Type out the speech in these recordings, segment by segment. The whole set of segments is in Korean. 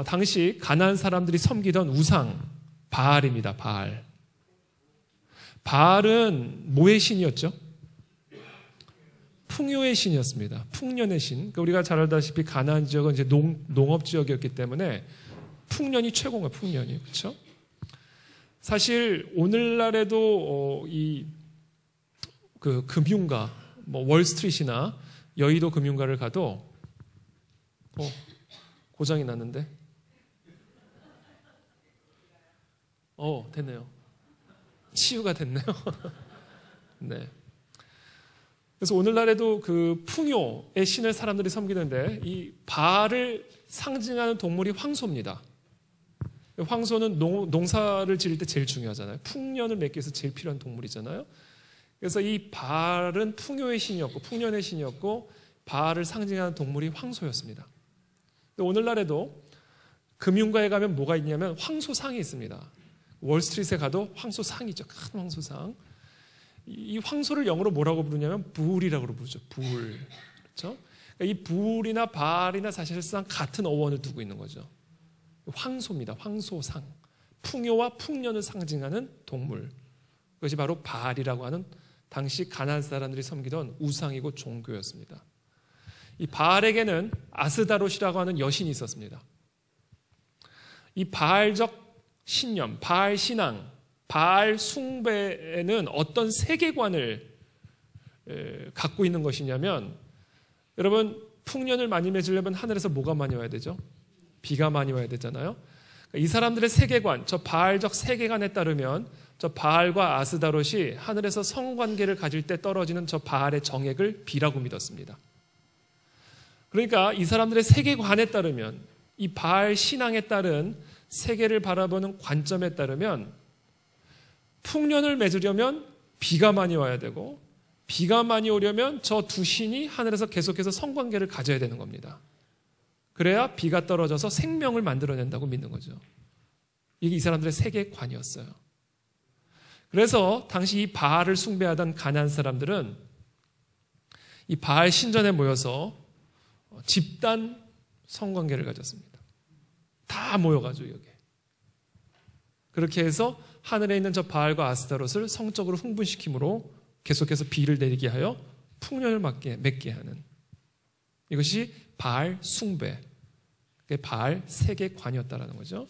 당시 가나안 사람들이 섬기던 우상 바알입니다. 바알. 바알은 뭐의 신이었죠? 풍요의 신이었습니다. 풍년의 신. 그러니까 우리가 잘 알다시피 가나안 지역은 이제 농업 지역이었기 때문에 풍년이 최고인 거예요. 풍년이. 그렇죠? 사실 오늘날에도 그 금융가, 뭐 월스트리트나 여의도 금융가를 가도 고장이 났는데 됐네요. 치유가 됐네요. 네. 그래서 오늘날에도 그 풍요의 신을 사람들이 섬기는데 이 바알을 상징하는 동물이 황소입니다. 황소는 농사를 지을 때 제일 중요하잖아요. 풍년을 맺기 위해서 제일 필요한 동물이잖아요. 그래서 이 바알은 풍요의 신이었고 풍년의 신이었고 바알을 상징하는 동물이 황소였습니다. 오늘날에도 금융가에 가면 뭐가 있냐면 황소상이 있습니다. 월스트리트에 가도 황소상이죠. 큰 황소상. 이 황소를 영어로 뭐라고 부르냐면 부울이라고 부르죠. 부울. 그렇죠? 그러니까 이 부울이나 바알이나 사실상 같은 어원을 두고 있는 거죠. 황소입니다. 황소상. 풍요와 풍년을 상징하는 동물. 그것이 바로 바알이라고 하는 당시 가나안 사람들이 섬기던 우상이고 종교였습니다. 이 바알에게는 아스다롯이라고 하는 여신이 있었습니다. 이 바알적 신념, 바알 신앙, 바알 숭배에는 어떤 세계관을 갖고 있는 것이냐면, 여러분 풍년을 많이 맺으려면 하늘에서 뭐가 많이 와야 되죠? 비가 많이 와야 되잖아요. 이 사람들의 세계관, 저 바알적 세계관에 따르면 저 바알과 아스다롯이 하늘에서 성관계를 가질 때 떨어지는 저 바알의 정액을 비라고 믿었습니다. 그러니까 이 사람들의 세계관에 따르면, 이 바알 신앙에 따른 세계를 바라보는 관점에 따르면 풍년을 맺으려면 비가 많이 와야 되고, 비가 많이 오려면 저 두 신이 하늘에서 계속해서 성관계를 가져야 되는 겁니다. 그래야 비가 떨어져서 생명을 만들어낸다고 믿는 거죠. 이게 이 사람들의 세계관이었어요. 그래서 당시 이 바알을 숭배하던 가나안 사람들은 이 바알 신전에 모여서 집단 성관계를 가졌습니다. 다 모여가지고 여기. 그렇게 해서 하늘에 있는 저 바알과 아스타롯을 성적으로 흥분시킴으로 계속해서 비를 내리게 하여 풍년을 맺게 하는, 이것이 바알 숭배, 바알 세계관이었다라는 거죠.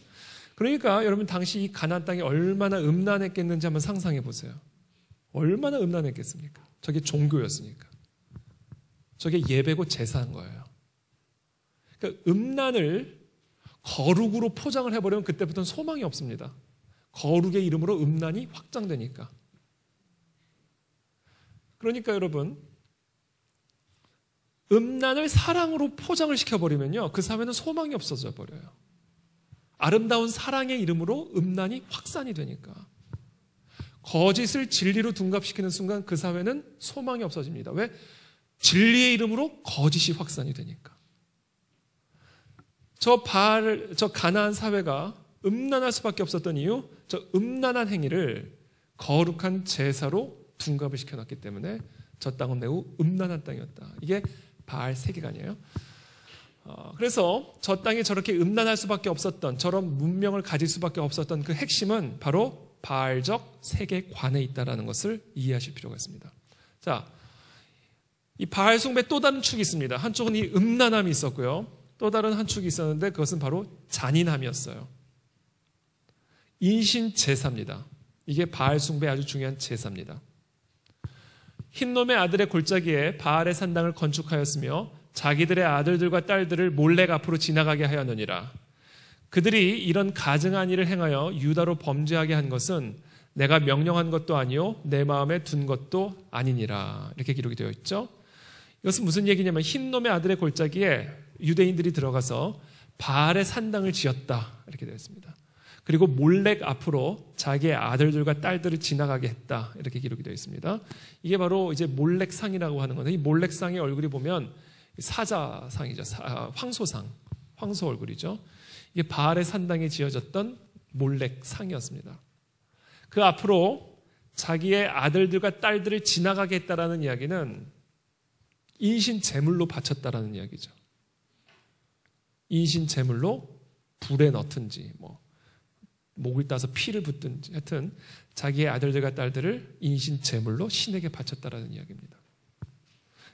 그러니까 여러분 당시 이 가나안 땅이 얼마나 음란했겠는지 한번 상상해 보세요. 얼마나 음란했겠습니까? 저게 종교였으니까. 저게 예배고 제사한 거예요. 그러니까 음란을 거룩으로 포장을 해버리면 그때부터는 소망이 없습니다. 거룩의 이름으로 음란이 확장되니까. 그러니까 여러분, 음란을 사랑으로 포장을 시켜버리면요, 그 사회는 소망이 없어져 버려요. 아름다운 사랑의 이름으로 음란이 확산이 되니까. 거짓을 진리로 둔갑시키는 순간 그 사회는 소망이 없어집니다. 왜? 진리의 이름으로 거짓이 확산이 되니까. 저 가나안 사회가 음란할 수밖에 없었던 이유, 저 음란한 행위를 거룩한 제사로 둔갑을 시켜놨기 때문에 저 땅은 매우 음란한 땅이었다. 이게 바알 세계관이에요. 그래서 저 땅이 저렇게 음란할 수밖에 없었던, 저런 문명을 가질 수밖에 없었던 그 핵심은 바로 바알적 세계관에 있다는 것을 이해하실 필요가 있습니다. 자, 이 바알 숭배 또 다른 축이 있습니다. 한쪽은 이 음란함이 있었고요. 또 다른 한 축이 있었는데 그것은 바로 잔인함이었어요. 인신 제사입니다. 이게 바알 숭배의 아주 중요한 제사입니다. 흰놈의 아들의 골짜기에 바알의 산당을 건축하였으며 자기들의 아들들과 딸들을 몰렉 앞으로 지나가게 하였느니라. 그들이 이런 가증한 일을 행하여 유다로 범죄하게 한 것은 내가 명령한 것도 아니요 내 마음에 둔 것도 아니니라. 이렇게 기록이 되어 있죠. 이것은 무슨 얘기냐면 흰놈의 아들의 골짜기에 유대인들이 들어가서 바알의 산당을 지었다, 이렇게 되어 있습니다. 그리고 몰렉 앞으로 자기의 아들들과 딸들을 지나가게 했다, 이렇게 기록이 되어 있습니다. 이게 바로 이제 몰렉상이라고 하는 건데, 이 몰렉상의 얼굴이 보면 사자상이죠. 황소상, 황소 얼굴이죠. 이게 바알의 산당에 지어졌던 몰렉상이었습니다. 그 앞으로 자기의 아들들과 딸들을 지나가게 했다라는 이야기는 인신 제물로 바쳤다라는 이야기죠. 인신 제물로 불에 넣든지 뭐 목을 따서 피를 붓든지 하여튼 자기의 아들들과 딸들을 인신 제물로 신에게 바쳤다라는 이야기입니다.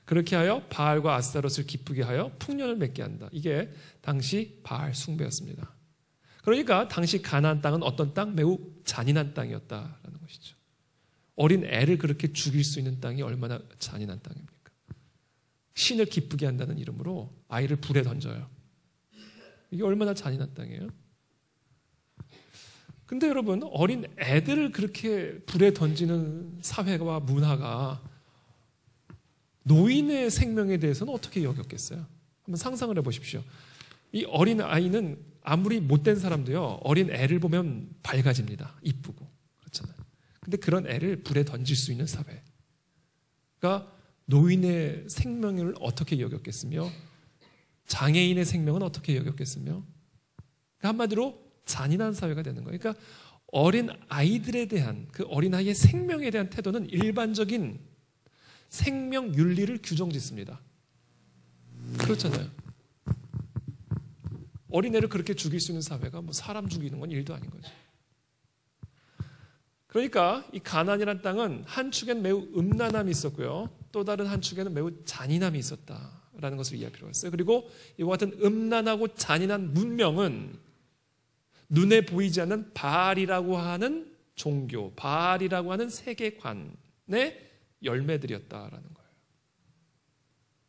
그렇게 하여 바알과 아스타롯을 기쁘게 하여 풍년을 맺게 한다. 이게 당시 바알 숭배였습니다. 그러니까 당시 가나안 땅은 어떤 땅? 매우 잔인한 땅이었다라는 것이죠. 어린 애를 그렇게 죽일 수 있는 땅이 얼마나 잔인한 땅입니까? 신을 기쁘게 한다는 이름으로 아이를 불에 던져요. 이게 얼마나 잔인한 땅이에요? 근데 여러분, 어린 애들을 그렇게 불에 던지는 사회와 문화가 노인의 생명에 대해서는 어떻게 여겼겠어요? 한번 상상을 해보십시오. 이 어린 아이는 아무리 못된 사람도요, 어린 애를 보면 밝아집니다. 이쁘고. 그렇잖아요. 근데 그런 애를 불에 던질 수 있는 사회가 노인의 생명을 어떻게 여겼겠으며 장애인의 생명은 어떻게 여겼겠으며 그러니까 한마디로 잔인한 사회가 되는 거예요. 그러니까 어린 아이들에 대한 그 어린 아이의 생명에 대한 태도는 일반적인 생명 윤리를 규정짓습니다. 그렇잖아요. 어린애를 그렇게 죽일 수 있는 사회가 뭐 사람 죽이는 건 일도 아닌 거죠. 그러니까 이 가나안이라는 땅은 한 축에는 매우 음란함이 있었고요. 또 다른 한 축에는 매우 잔인함이 있었다라는 것을 이해할 필요가 있어요. 그리고 이와 같은 음란하고 잔인한 문명은 눈에 보이지 않는 바알이라고 하는 종교, 바알이라고 하는 세계관의 열매들이었다라는 거예요.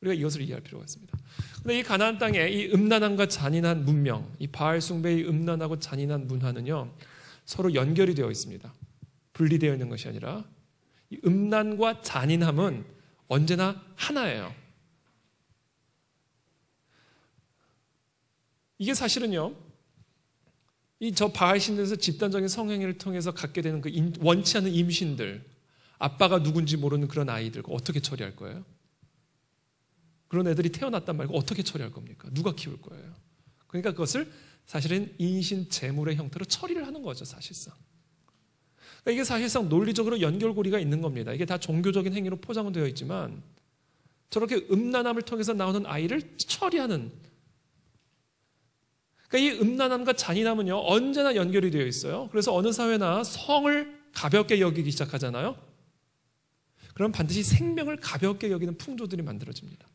우리가 이것을 이해할 필요가 있습니다. 그런데 이 가나안 땅의 이 음란함과 잔인한 문명, 이 바알 숭배의 음란하고 잔인한 문화는요, 서로 연결이 되어 있습니다. 분리되어 있는 것이 아니라 이 음란과 잔인함은 언제나 하나예요. 이게 사실은요, 이 저 바알 신들에서 집단적인 성행위를 통해서 갖게 되는 그 원치 않는 임신들, 아빠가 누군지 모르는 그런 아이들 어떻게 처리할 거예요? 그런 애들이 태어났단 말고 어떻게 처리할 겁니까? 누가 키울 거예요? 그러니까 그것을 사실은 인신 제물의 형태로 처리를 하는 거죠, 사실상. 그러니까 이게 사실상 논리적으로 연결고리가 있는 겁니다. 이게 다 종교적인 행위로 포장은 되어 있지만 저렇게 음란함을 통해서 나오는 아이를 처리하는, 그러니까 이 음란함과 잔인함은요 언제나 연결이 되어 있어요. 그래서 어느 사회나 성을 가볍게 여기기 시작하잖아요. 그럼 반드시 생명을 가볍게 여기는 풍조들이 만들어집니다.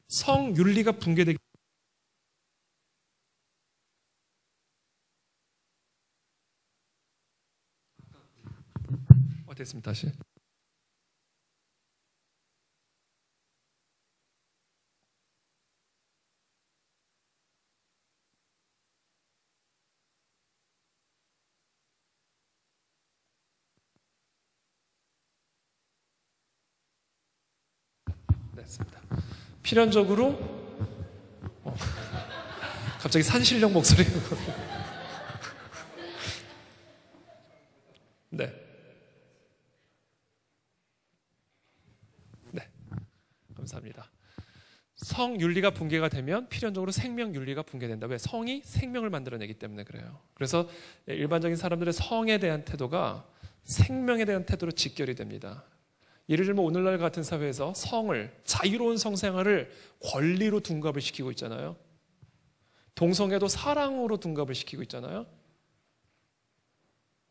성윤리가 붕괴되기 됐습니다. 다시. 됐습니다. 필연적으로 갑자기 산신령 목소리. 네. 네. 감사합니다. 성윤리가 붕괴가 되면 필연적으로 생명윤리가 붕괴된다. 왜? 성이 생명을 만들어내기 때문에 그래요. 그래서 일반적인 사람들의 성에 대한 태도가 생명에 대한 태도로 직결이 됩니다. 예를 들면 오늘날 같은 사회에서 성을, 자유로운 성생활을 권리로 둔갑을 시키고 있잖아요. 동성애도 사랑으로 둔갑을 시키고 있잖아요.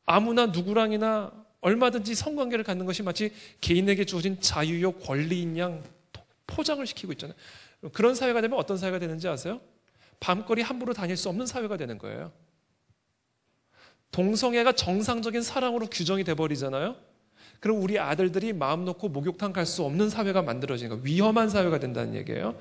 아무나 누구랑이나 얼마든지 성관계를 갖는 것이 마치 개인에게 주어진 자유요 권리인 양 포장을 시키고 있잖아요. 그런 사회가 되면 어떤 사회가 되는지 아세요? 밤거리 함부로 다닐 수 없는 사회가 되는 거예요. 동성애가 정상적인 사랑으로 규정이 돼버리잖아요. 그럼 우리 아들들이 마음 놓고 목욕탕 갈 수 없는 사회가 만들어지는 거예요. 위험한 사회가 된다는 얘기예요.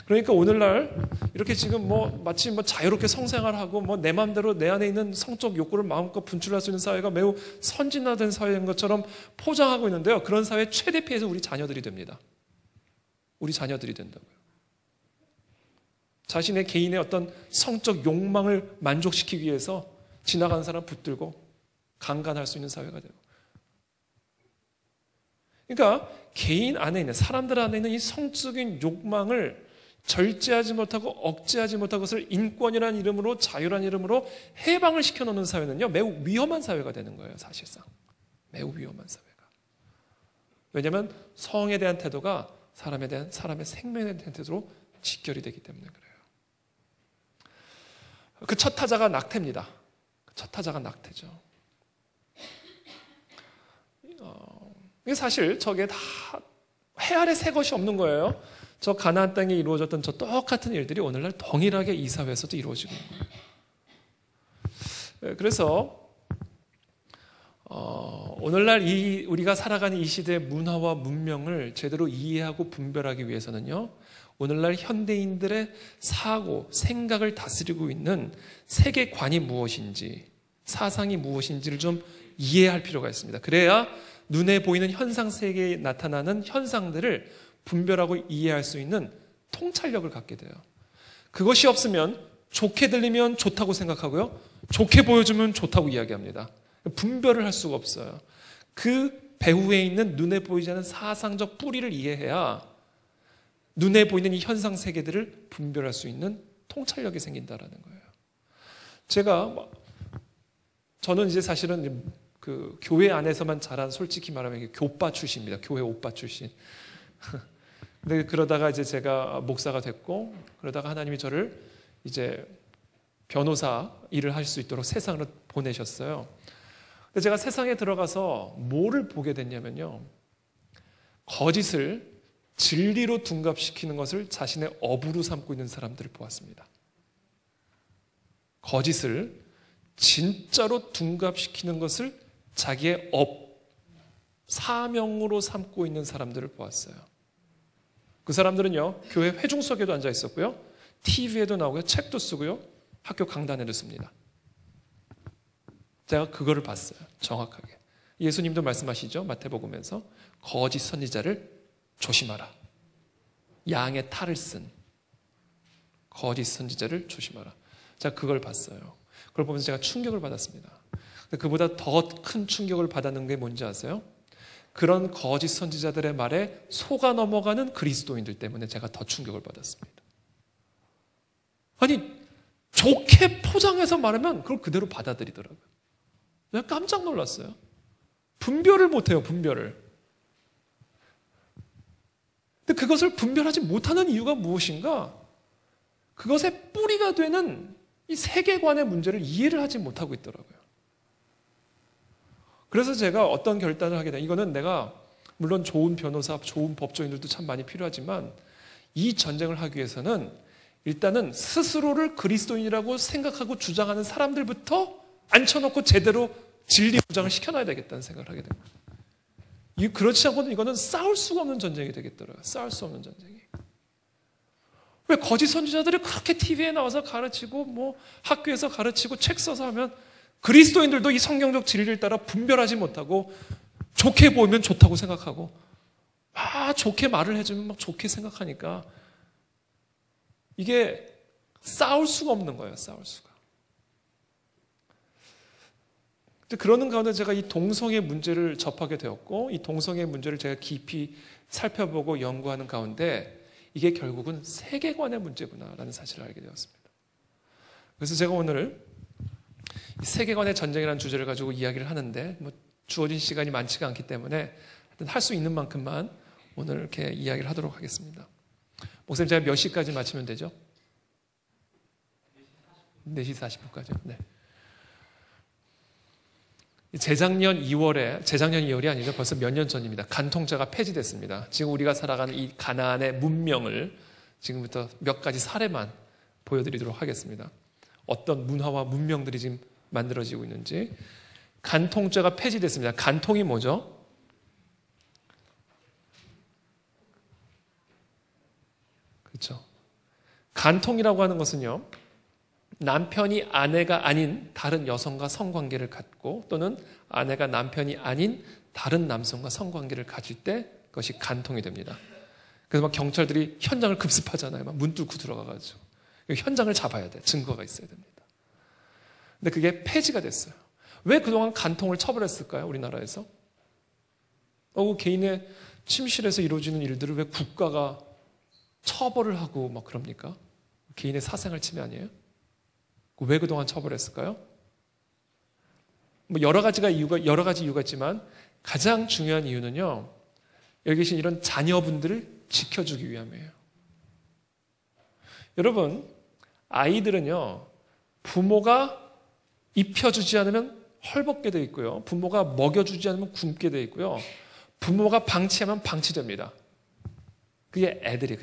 그러니까 오늘날 이렇게 지금 마치 자유롭게 성생활하고 내 마음대로 내 안에 있는 성적 욕구를 마음껏 분출할 수 있는 사회가 매우 선진화된 사회인 것처럼 포장하고 있는데요. 그런 사회의 최대 피해는 우리 자녀들이 됩니다. 우리 자녀들이 된다고요. 자신의 개인의 어떤 성적 욕망을 만족시키기 위해서 지나가는 사람 붙들고 강간할 수 있는 사회가 되고. 그러니까 개인 안에 있는, 사람들 안에 있는 이 성적인 욕망을 절제하지 못하고 억제하지 못하고 그것을 인권이라는 이름으로, 자유라는 이름으로 해방을 시켜놓는 사회는요 매우 위험한 사회가 되는 거예요. 사실상 매우 위험한 사회가. 왜냐하면 성에 대한 태도가 사람의 생명에 대한 태도로 직결이 되기 때문에 그래요. 그 첫 타자가 낙태입니다. 첫 타자가 낙태죠. 이게 사실 저게 다 해 아래 새 것이 없는 거예요. 저 가나안 땅에 이루어졌던 저 똑같은 일들이 오늘날 동일하게 이 사회에서도 이루어지고 있는 거예요. 그래서 오늘날 우리가 살아가는 이 시대의 문화와 문명을 제대로 이해하고 분별하기 위해서는요, 오늘날 현대인들의 사고, 생각을 다스리고 있는 세계관이 무엇인지, 사상이 무엇인지를 좀 이해할 필요가 있습니다. 그래야 눈에 보이는 현상 세계에 나타나는 현상들을 분별하고 이해할 수 있는 통찰력을 갖게 돼요. 그것이 없으면 좋게 들리면 좋다고 생각하고요, 좋게 보여주면 좋다고 이야기합니다. 분별을 할 수가 없어요. 그 배후에 있는 눈에 보이지 않는 사상적 뿌리를 이해해야 눈에 보이는 이 현상 세계들을 분별할 수 있는 통찰력이 생긴다라는 거예요. 저는 이제 사실은 그 교회 안에서만 자란, 솔직히 말하면 교빠 출신입니다. 교회 오빠 출신. 근데 그러다가 이제 제가 목사가 됐고, 그러다가 하나님이 저를 이제 변호사 일을 할 수 있도록 세상으로 보내셨어요. 근데 제가 세상에 들어가서 뭐를 보게 됐냐면요, 거짓을 진리로 둔갑시키는 것을 자신의 업으로 삼고 있는 사람들을 보았습니다. 거짓을 진짜로 둔갑시키는 것을 자기의 사명으로 삼고 있는 사람들을 보았어요. 그 사람들은요, 교회 회중석에도 앉아 있었고요, TV에도 나오고요, 책도 쓰고요, 학교 강단에도 씁니다. 제가 그거를 봤어요. 정확하게. 예수님도 말씀하시죠. 마태복음에서 거짓 선지자를 조심하라. 양의 탈을 쓴 거짓 선지자를 조심하라. 제가 그걸 봤어요. 그걸 보면서 제가 충격을 받았습니다. 근데 그보다 더 큰 충격을 받았는 게 뭔지 아세요? 그런 거짓 선지자들의 말에 속아 넘어가는 그리스도인들 때문에 제가 더 충격을 받았습니다. 아니, 좋게 포장해서 말하면 그걸 그대로 받아들이더라고요. 내가 깜짝 놀랐어요. 분별을 못해요, 분별을. 근데 그것을 분별하지 못하는 이유가 무엇인가? 그것의 뿌리가 되는 이 세계관의 문제를 이해를 하지 못하고 있더라고요. 그래서 제가 어떤 결단을 하게 돼. 이거는 내가 물론 좋은 변호사, 좋은 법조인들도 참 많이 필요하지만 이 전쟁을 하기 위해서는 일단은 스스로를 그리스도인이라고 생각하고 주장하는 사람들부터 앉혀놓고 제대로 진리 주장을 시켜놔야 되겠다는 생각을 하게 됩니다. 그렇지 않고는 이거는 싸울 수가 없는 전쟁이 되겠더라고요. 싸울 수 없는 전쟁이. 왜 거짓 선지자들이 그렇게 TV에 나와서 가르치고 뭐 학교에서 가르치고 책 써서 하면 그리스도인들도 이 성경적 진리를 따라 분별하지 못하고 좋게 보이면 좋다고 생각하고 좋게 말을 해주면 막 좋게 생각하니까 이게 싸울 수가 없는 거예요. 싸울 수가. 그러는 가운데 제가 이 동성애 문제를 접하게 되었고 이 동성애 문제를 제가 깊이 살펴보고 연구하는 가운데 이게 결국은 세계관의 문제구나라는 사실을 알게 되었습니다. 그래서 제가 오늘 세계관의 전쟁이라는 주제를 가지고 이야기를 하는데 뭐 주어진 시간이 많지가 않기 때문에 할 수 있는 만큼만 오늘 이렇게 이야기를 하도록 하겠습니다. 목사님, 제가 몇 시까지 마치면 되죠? 4시 40분까지요? 네. 재작년 2월이 아니죠. 벌써 몇 년 전입니다. 간통죄가 폐지됐습니다. 지금 우리가 살아가는 이 가나안의 문명을 지금부터 몇 가지 사례만 보여드리도록 하겠습니다. 어떤 문화와 문명들이 지금 만들어지고 있는지. 간통죄가 폐지됐습니다. 간통이 뭐죠? 그렇죠. 간통이라고 하는 것은요, 남편이 아내가 아닌 다른 여성과 성관계를 갖고 또는 아내가 남편이 아닌 다른 남성과 성관계를 가질 때 그것이 간통이 됩니다. 그래서 막 경찰들이 현장을 급습하잖아요. 막 문 뚫고 들어가가지고 현장을 잡아야 돼. 증거가 있어야 됩니다. 근데 그게 폐지가 됐어요. 왜 그동안 간통을 처벌했을까요? 우리나라에서? 개인의 침실에서 이루어지는 일들을 왜 국가가 처벌을 하고 막 그럽니까? 개인의 사생활 침해 아니에요? 왜 그동안 처벌했을까요? 뭐 여러 가지 이유가 있지만 가장 중요한 이유는요, 여기 계신 이런 자녀분들을 지켜주기 위함이에요. 여러분, 아이들은요, 부모가 입혀주지 않으면 헐벗게 되어 있고요. 부모가 먹여주지 않으면 굶게 되어 있고요. 부모가 방치하면 방치됩니다. 그게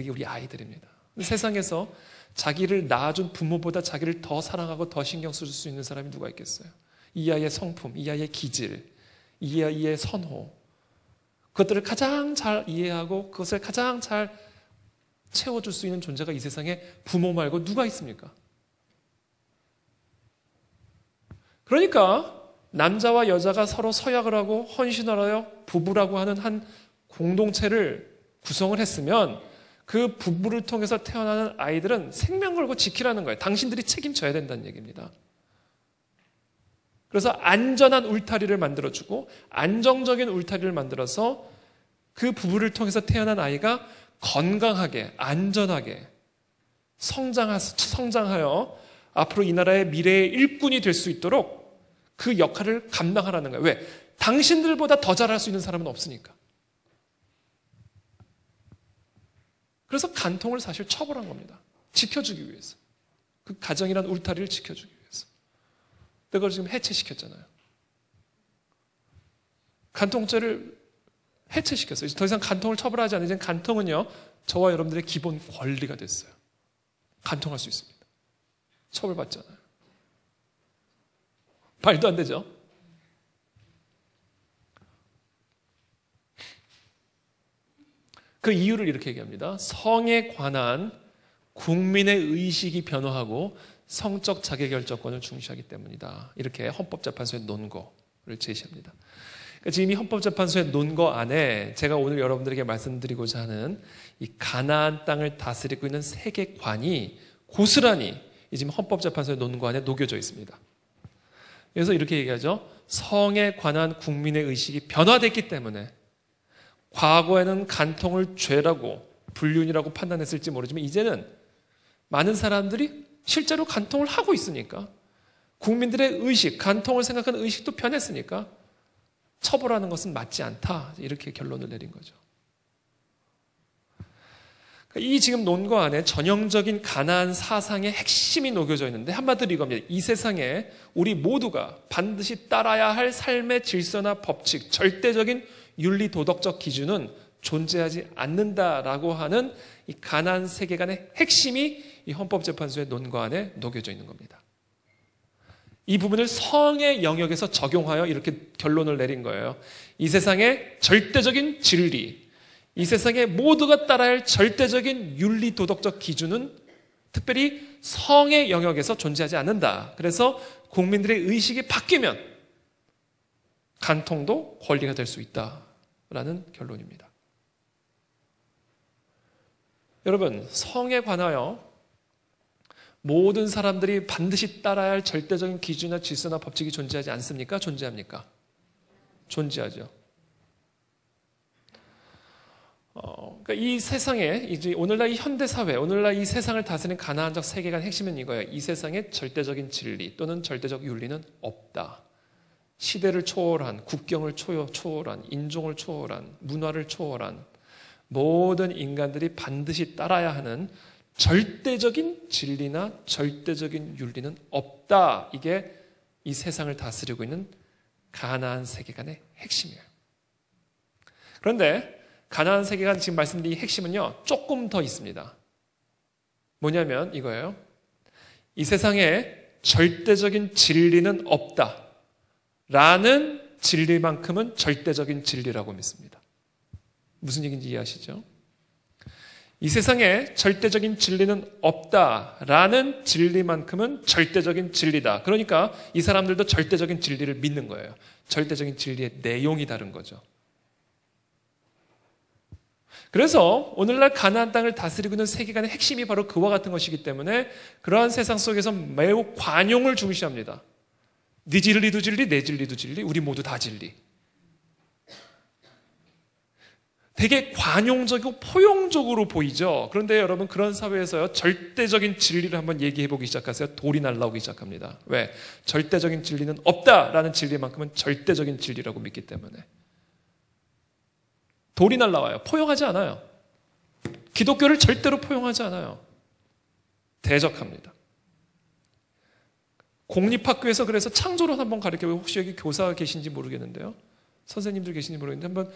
우리 아이들입니다. 세상에서 자기를 낳아준 부모보다 자기를 더 사랑하고 더 신경 쓸 수 있는 사람이 누가 있겠어요? 이 아이의 성품, 이 아이의 기질, 이 아이의 선호, 그것들을 가장 잘 이해하고 그것을 가장 잘 채워줄 수 있는 존재가 이 세상에 부모 말고 누가 있습니까? 그러니까 남자와 여자가 서로 서약을 하고 헌신을 하여 부부라고 하는 한 공동체를 구성을 했으면 그 부부를 통해서 태어나는 아이들은 생명 걸고 지키라는 거예요. 당신들이 책임져야 된다는 얘기입니다. 그래서 안전한 울타리를 만들어주고 안정적인 울타리를 만들어서 그 부부를 통해서 태어난 아이가 건강하게 안전하게 성장하여 앞으로 이 나라의 미래의 일꾼이 될 수 있도록 그 역할을 감당하라는 거예요. 왜? 당신들보다 더 잘할 수 있는 사람은 없으니까. 그래서 간통을 사실 처벌한 겁니다. 지켜주기 위해서. 그 가정이란 울타리를 지켜주기 위해서. 그걸 지금 해체시켰잖아요. 간통죄를 해체시켰어요. 더 이상 간통을 처벌하지 않는 이제 간통은요, 저와 여러분들의 기본 권리가 됐어요. 간통할 수 있습니다. 처벌받지 않아요. 말도 안 되죠? 그 이유를 이렇게 얘기합니다. 성에 관한 국민의 의식이 변화하고 성적 자기결정권을 중시하기 때문이다. 이렇게 헌법재판소의 논거를 제시합니다. 그러니까 지금 이 헌법재판소의 논거 안에 제가 오늘 여러분들에게 말씀드리고자 하는 이 가나안 땅을 다스리고 있는 세계관이 고스란히 지금 헌법재판소의 논거 안에 녹여져 있습니다. 그래서 이렇게 얘기하죠. 성에 관한 국민의 의식이 변화됐기 때문에 과거에는 간통을 죄라고 불륜이라고 판단했을지 모르지만 이제는 많은 사람들이 실제로 간통을 하고 있으니까 국민들의 의식, 간통을 생각하는 의식도 변했으니까 처벌하는 것은 맞지 않다. 이렇게 결론을 내린 거죠. 이 지금 논거 안에 전형적인 가나안 사상의 핵심이 녹여져 있는데 한마디로 이겁니다. 이 세상에 우리 모두가 반드시 따라야 할 삶의 질서나 법칙, 절대적인 윤리 도덕적 기준은 존재하지 않는다라고 하는 이 가나안 세계관의 핵심이 이 헌법재판소의 논거 안에 녹여져 있는 겁니다. 이 부분을 성의 영역에서 적용하여 이렇게 결론을 내린 거예요. 이 세상의 절대적인 진리, 이 세상에 모두가 따라야 할 절대적인 윤리 도덕적 기준은 특별히 성의 영역에서 존재하지 않는다. 그래서 국민들의 의식이 바뀌면 간통도 권리가 될 수 있다라는 결론입니다. 여러분, 성에 관하여 모든 사람들이 반드시 따라야 할 절대적인 기준이나 질서나 법칙이 존재하지 않습니까? 존재합니까? 존재하죠. 그러니까 이 세상에 이제 오늘날 이 현대 사회, 오늘날 이 세상을 다스리는 가나안적 세계관 핵심은 이거예요. 이 세상에 절대적인 진리 또는 절대적 윤리는 없다. 시대를 초월한, 국경을 초월한, 인종을 초월한, 문화를 초월한 모든 인간들이 반드시 따라야 하는 절대적인 진리나 절대적인 윤리는 없다. 이게 이 세상을 다스리고 있는 가나안 세계관의 핵심이에요. 그런데 가나안 세계관 지금 말씀드린 이 핵심은요, 조금 더 있습니다. 뭐냐면 이거예요. 이 세상에 절대적인 진리는 없다. 라는 진리만큼은 절대적인 진리라고 믿습니다. 무슨 얘기인지 이해하시죠? 이 세상에 절대적인 진리는 없다라는 진리만큼은 절대적인 진리다. 그러니까 이 사람들도 절대적인 진리를 믿는 거예요. 절대적인 진리의 내용이 다른 거죠. 그래서 오늘날 가나안 땅을 다스리고 있는 세계관의 핵심이 바로 그와 같은 것이기 때문에 그러한 세상 속에서 매우 관용을 중시합니다. 네 진리도 진리, 내 진리도 진리, 우리 모두 다 진리. 되게 관용적이고 포용적으로 보이죠. 그런데 여러분 그런 사회에서요 절대적인 진리를 한번 얘기해 보기 시작하세요. 돌이 날라오기 시작합니다. 왜? 절대적인 진리는 없다라는 진리만큼은 절대적인 진리라고 믿기 때문에 돌이 날라와요. 포용하지 않아요. 기독교를 절대로 포용하지 않아요. 대적합니다. 공립학교에서 그래서 창조론 한번 가르쳐보고, 혹시 여기 교사 계신지 모르겠는데요. 선생님들 계신지 모르겠는데 한번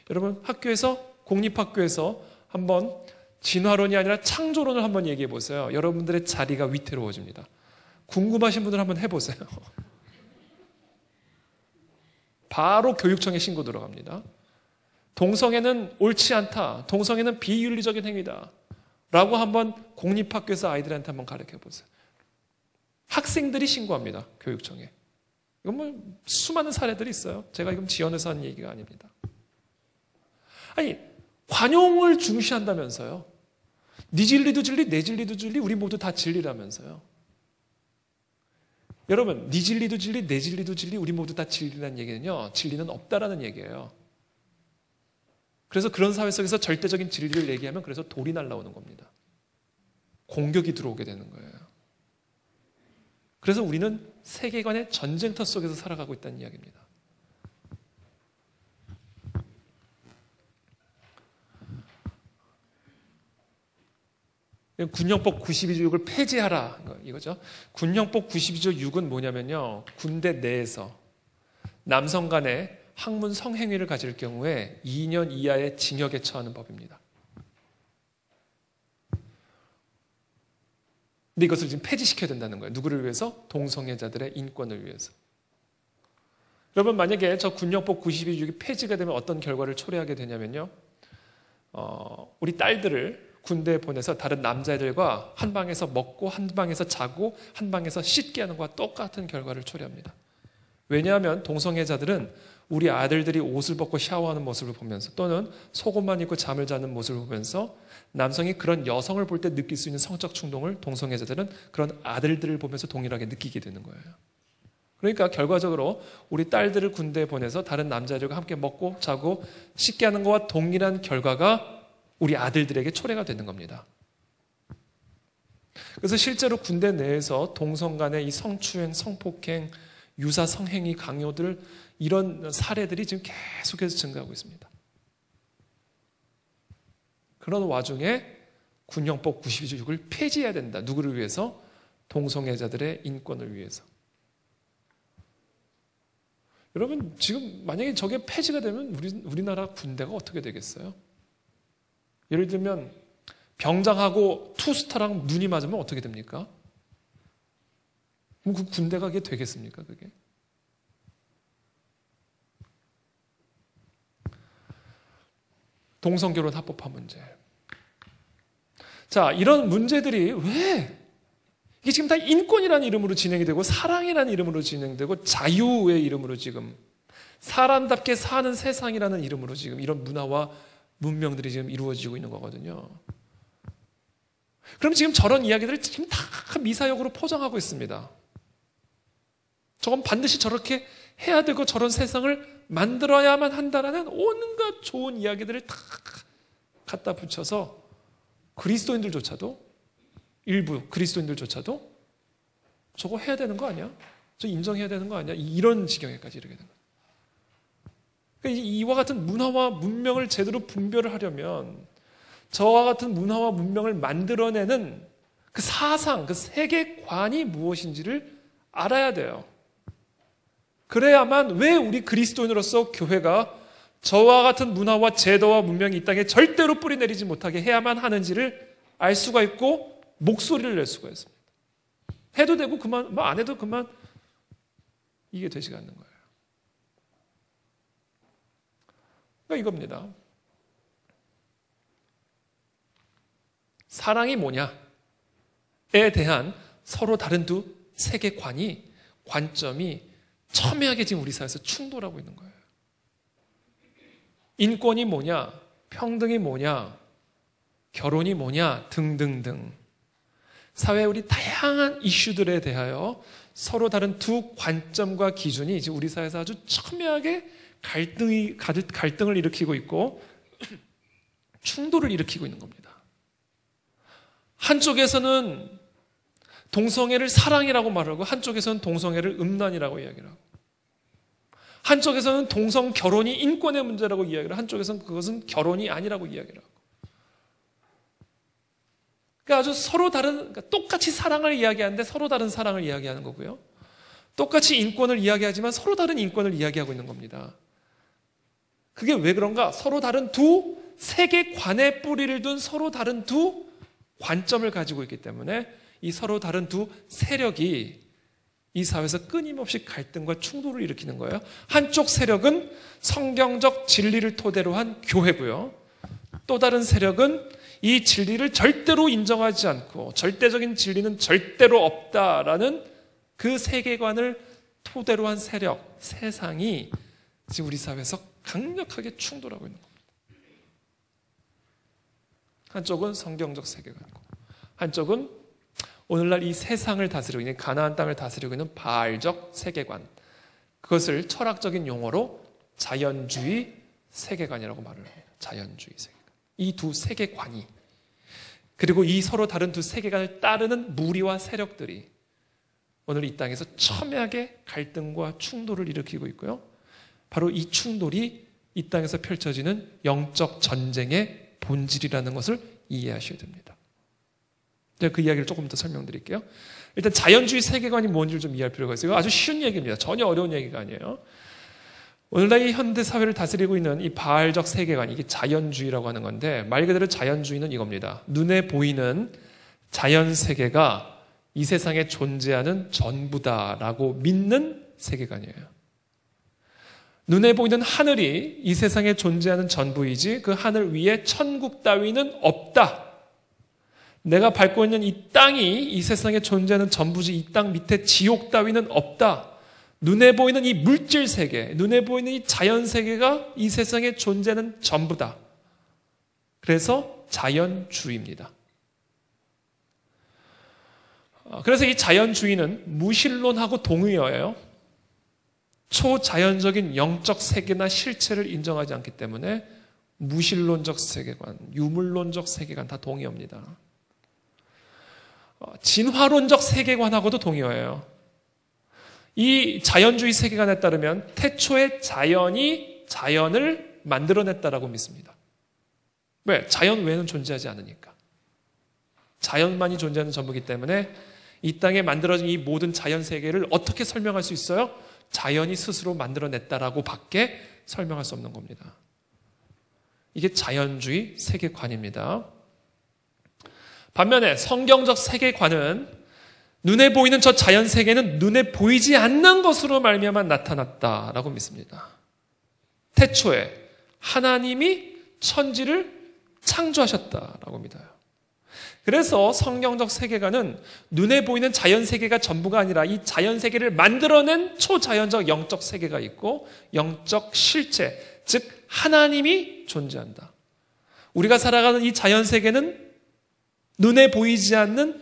여러분 학교에서, 공립학교에서 한번 진화론이 아니라 창조론을 한번 얘기해 보세요. 여러분들의 자리가 위태로워집니다. 궁금하신 분들 한번 해보세요. 바로 교육청에 신고 들어갑니다. 동성애는 옳지 않다. 동성애는 비윤리적인 행위다. 라고 한번 공립학교에서 아이들한테 한번 가르쳐 보세요. 학생들이 신고합니다. 교육청에. 이건 뭐 수많은 사례들이 있어요. 제가 지금 지어내서 하는 얘기가 아닙니다. 아니, 관용을 중시한다면서요. 네 진리도 진리, 내 진리도 진리, 우리 모두 다 진리라면서요. 여러분, 네 진리도 진리, 내 진리도 진리, 우리 모두 다 진리라는 얘기는요, 진리는 없다라는 얘기예요. 그래서 그런 사회 속에서 절대적인 진리를 얘기하면 그래서 돌이 날라오는 겁니다. 공격이 들어오게 되는 거예요. 그래서 우리는 세계관의 전쟁터 속에서 살아가고 있다는 이야기입니다. 군령법 92조 6을 폐지하라 이거죠. 군령법 92조 6은 뭐냐면요, 군대 내에서 남성 간의 학문 성행위를 가질 경우에 2년 이하의 징역에 처하는 법입니다. 근데 이것을 지금 폐지시켜야 된다는 거예요. 누구를 위해서? 동성애자들의 인권을 위해서. 여러분, 만약에 저 군령법 92조 6이 폐지가 되면 어떤 결과를 초래하게 되냐면요, 우리 딸들을 군대에 보내서 다른 남자애들과 한 방에서 먹고 한 방에서 자고 한 방에서 씻게 하는 것과 똑같은 결과를 초래합니다. 왜냐하면 동성애자들은 우리 아들들이 옷을 벗고 샤워하는 모습을 보면서, 또는 속옷만 입고 잠을 자는 모습을 보면서 남성이 그런 여성을 볼 때 느낄 수 있는 성적 충동을 동성애자들은 그런 아들들을 보면서 동일하게 느끼게 되는 거예요. 그러니까 결과적으로 우리 딸들을 군대에 보내서 다른 남자들과 함께 먹고 자고 씻게 하는 것과 동일한 결과가 우리 아들들에게 초래가 되는 겁니다. 그래서 실제로 군대 내에서 동성 간의 이 성추행, 성폭행, 유사 성행위 강요들, 이런 사례들이 지금 계속해서 증가하고 있습니다. 그런 와중에 군형법 92조 6을 폐지해야 된다. 누구를 위해서? 동성애자들의 인권을 위해서. 여러분, 지금 만약에 저게 폐지가 되면 우리나라 군대가 어떻게 되겠어요? 예를 들면 병장하고 투스타랑 눈이 맞으면 어떻게 됩니까? 그럼 그 군대가 그게 되겠습니까? 그게? 동성결혼 합법화 문제. 자, 이런 문제들이 왜 이게 지금 다 인권이라는 이름으로 진행이 되고 사랑이라는 이름으로 진행되고 자유의 이름으로 지금 사람답게 사는 세상이라는 이름으로 지금 이런 문화와 문명들이 지금 이루어지고 있는 거거든요. 그럼 지금 저런 이야기들을 지금 다 미사역으로 포장하고 있습니다. 저건 반드시 저렇게 해야 되고 저런 세상을 만들어야만 한다라는 온갖 좋은 이야기들을 다 갖다 붙여서 그리스도인들조차도, 일부 그리스도인들조차도 저거 해야 되는 거 아니야? 저 인정해야 되는 거 아니야? 이런 지경에까지 이르게 되는 거예요. 그러니까 이와 같은 문화와 문명을 제대로 분별을 하려면 저와 같은 문화와 문명을 만들어내는 그 사상, 그 세계관이 무엇인지를 알아야 돼요. 그래야만 왜 우리 그리스도인으로서 교회가 저와 같은 문화와 제도와 문명이 이 땅에 절대로 뿌리내리지 못하게 해야만 하는지를 알 수가 있고 목소리를 낼 수가 있습니다. 해도 되고 그만, 뭐 안 해도 그만, 이게 되지가 않는 거예요. 그러니까 이겁니다. 사랑이 뭐냐에 대한 서로 다른 두 세계관이, 관점이 첨예하게 지금 우리 사회에서 충돌하고 있는 거예요. 인권이 뭐냐, 평등이 뭐냐, 결혼이 뭐냐 등등등 사회의 우리 다양한 이슈들에 대하여 서로 다른 두 관점과 기준이 지금 우리 사회에서 아주 첨예하게 갈등을 일으키고 있고 충돌을 일으키고 있는 겁니다. 한쪽에서는 동성애를 사랑이라고 말하고 한쪽에서는 동성애를 음란이라고 이야기를 하고 한쪽에서는 동성 결혼이 인권의 문제라고 이야기를 하고 한쪽에서는 그것은 결혼이 아니라고 이야기를 하고 그러니까 아주 서로 다른, 그러니까 똑같이 사랑을 이야기하는데 서로 다른 사랑을 이야기하는 거고요. 똑같이 인권을 이야기하지만 서로 다른 인권을 이야기하고 있는 겁니다. 그게 왜 그런가? 서로 다른 두 세계관의 뿌리를 둔 서로 다른 두 관점을 가지고 있기 때문에 이 서로 다른 두 세력이 이 사회에서 끊임없이 갈등과 충돌을 일으키는 거예요. 한쪽 세력은 성경적 진리를 토대로 한 교회고요. 또 다른 세력은 이 진리를 절대로 인정하지 않고 절대적인 진리는 절대로 없다라는 그 세계관을 토대로 한 세력, 세상이 지금 우리 사회에서 강력하게 충돌하고 있는 겁니다. 한쪽은 성경적 세계관이고 한쪽은 오늘날 이 세상을 다스리고 있는 가나안 땅을 다스리고 있는 바알적 세계관, 그것을 철학적인 용어로 자연주의 세계관이라고 말을 합니다. 자연주의 세계관. 이 두 세계관이, 그리고 이 서로 다른 두 세계관을 따르는 무리와 세력들이 오늘 이 땅에서 첨예하게 갈등과 충돌을 일으키고 있고요. 바로 이 충돌이 이 땅에서 펼쳐지는 영적 전쟁의 본질이라는 것을 이해하셔야 됩니다. 제가 그 이야기를 조금 더 설명드릴게요. 일단 자연주의 세계관이 뭔지를 좀 이해할 필요가 있어요. 아주 쉬운 얘기입니다. 전혀 어려운 얘기가 아니에요. 오늘날 이 현대 사회를 다스리고 있는 이 바알적 세계관, 이게 자연주의라고 하는 건데, 말 그대로 자연주의는 이겁니다. 눈에 보이는 자연 세계가 이 세상에 존재하는 전부다라고 믿는 세계관이에요. 눈에 보이는 하늘이 이 세상에 존재하는 전부이지 그 하늘 위에 천국 따위는 없다. 내가 밟고 있는 이 땅이 이 세상에 존재하는 전부지 이 땅 밑에 지옥 따위는 없다. 눈에 보이는 이 물질 세계, 눈에 보이는 이 자연 세계가 이 세상에 존재하는 전부다. 그래서 자연주의입니다. 그래서 이 자연주의는 무신론하고 동의어예요. 초자연적인 영적 세계나 실체를 인정하지 않기 때문에 무신론적 세계관, 유물론적 세계관 다 동의어입니다. 진화론적 세계관하고도 동의어예요. 이 자연주의 세계관에 따르면 태초에 자연이 자연을 만들어냈다라고 믿습니다. 왜? 자연 외에는 존재하지 않으니까. 자연만이 존재하는 전부이기 때문에 이 땅에 만들어진 이 모든 자연 세계를 어떻게 설명할 수 있어요? 자연이 스스로 만들어냈다라고 밖에 설명할 수 없는 겁니다. 이게 자연주의 세계관입니다. 반면에 성경적 세계관은 눈에 보이는 저 자연 세계는 눈에 보이지 않는 것으로 말미암아 나타났다라고 믿습니다. 태초에 하나님이 천지를 창조하셨다라고 믿어요. 그래서 성경적 세계관은 눈에 보이는 자연 세계가 전부가 아니라 이 자연 세계를 만들어낸 초자연적 영적 세계가 있고 영적 실체, 즉 하나님이 존재한다. 우리가 살아가는 이 자연 세계는 눈에 보이지 않는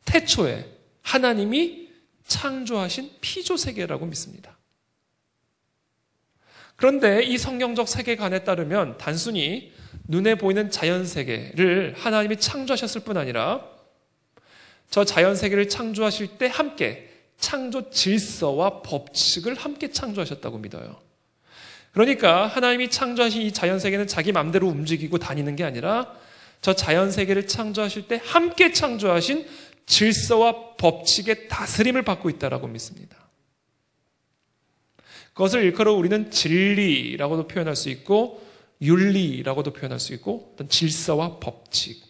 태초에 하나님이 창조하신 피조 세계라고 믿습니다. 그런데 이 성경적 세계관에 따르면 단순히 눈에 보이는 자연 세계를 하나님이 창조하셨을 뿐 아니라 저 자연 세계를 창조하실 때 함께 창조 질서와 법칙을 함께 창조하셨다고 믿어요. 그러니까 하나님이 창조하신 이 자연 세계는 자기 마음대로 움직이고 다니는 게 아니라 저 자연 세계를 창조하실 때 함께 창조하신 질서와 법칙의 다스림을 받고 있다라고 믿습니다. 그것을 일컬어 우리는 진리라고도 표현할 수 있고 윤리라고도 표현할 수 있고 어떤 질서와 법칙,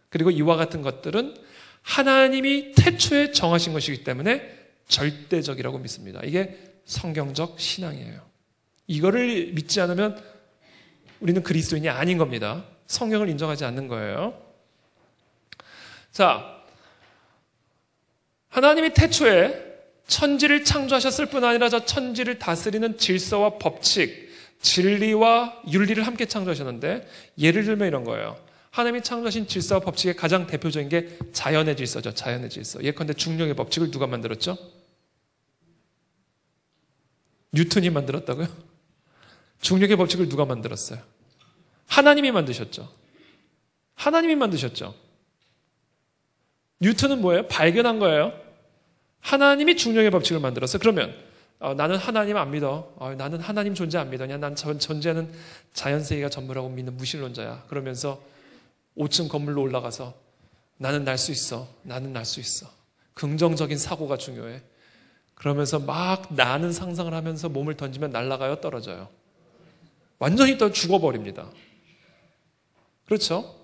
그리고 이와 같은 것들은 하나님이 태초에 정하신 것이기 때문에 절대적이라고 믿습니다. 이게 성경적 신앙이에요. 이거를 믿지 않으면 우리는 그리스도인이 아닌 겁니다. 성경을 인정하지 않는 거예요. 자, 하나님이 태초에 천지를 창조하셨을 뿐 아니라 저 천지를 다스리는 질서와 법칙, 진리와 윤리를 함께 창조하셨는데, 예를 들면 이런 거예요. 하나님이 창조하신 질서와 법칙의 가장 대표적인 게 자연의 질서죠. 자연의 질서. 예컨대 중력의 법칙을 누가 만들었죠? 뉴턴이 만들었다고요? 중력의 법칙을 누가 만들었어요? 하나님이 만드셨죠. 하나님이 만드셨죠. 뉴턴은 뭐예요? 발견한 거예요. 하나님이 중력의 법칙을 만들었어요. 그러면 나는 하나님 안 믿어. 나는 하나님 존재 안 믿어. 난 존재하는 자연세계가 전부라고 믿는 무신론자야. 그러면서 5층 건물로 올라가서 나는 날 수 있어. 나는 날 수 있어. 긍정적인 사고가 중요해. 그러면서 막 나는 상상을 하면서 몸을 던지면 날아가요, 떨어져요? 완전히 또 죽어버립니다. 그렇죠?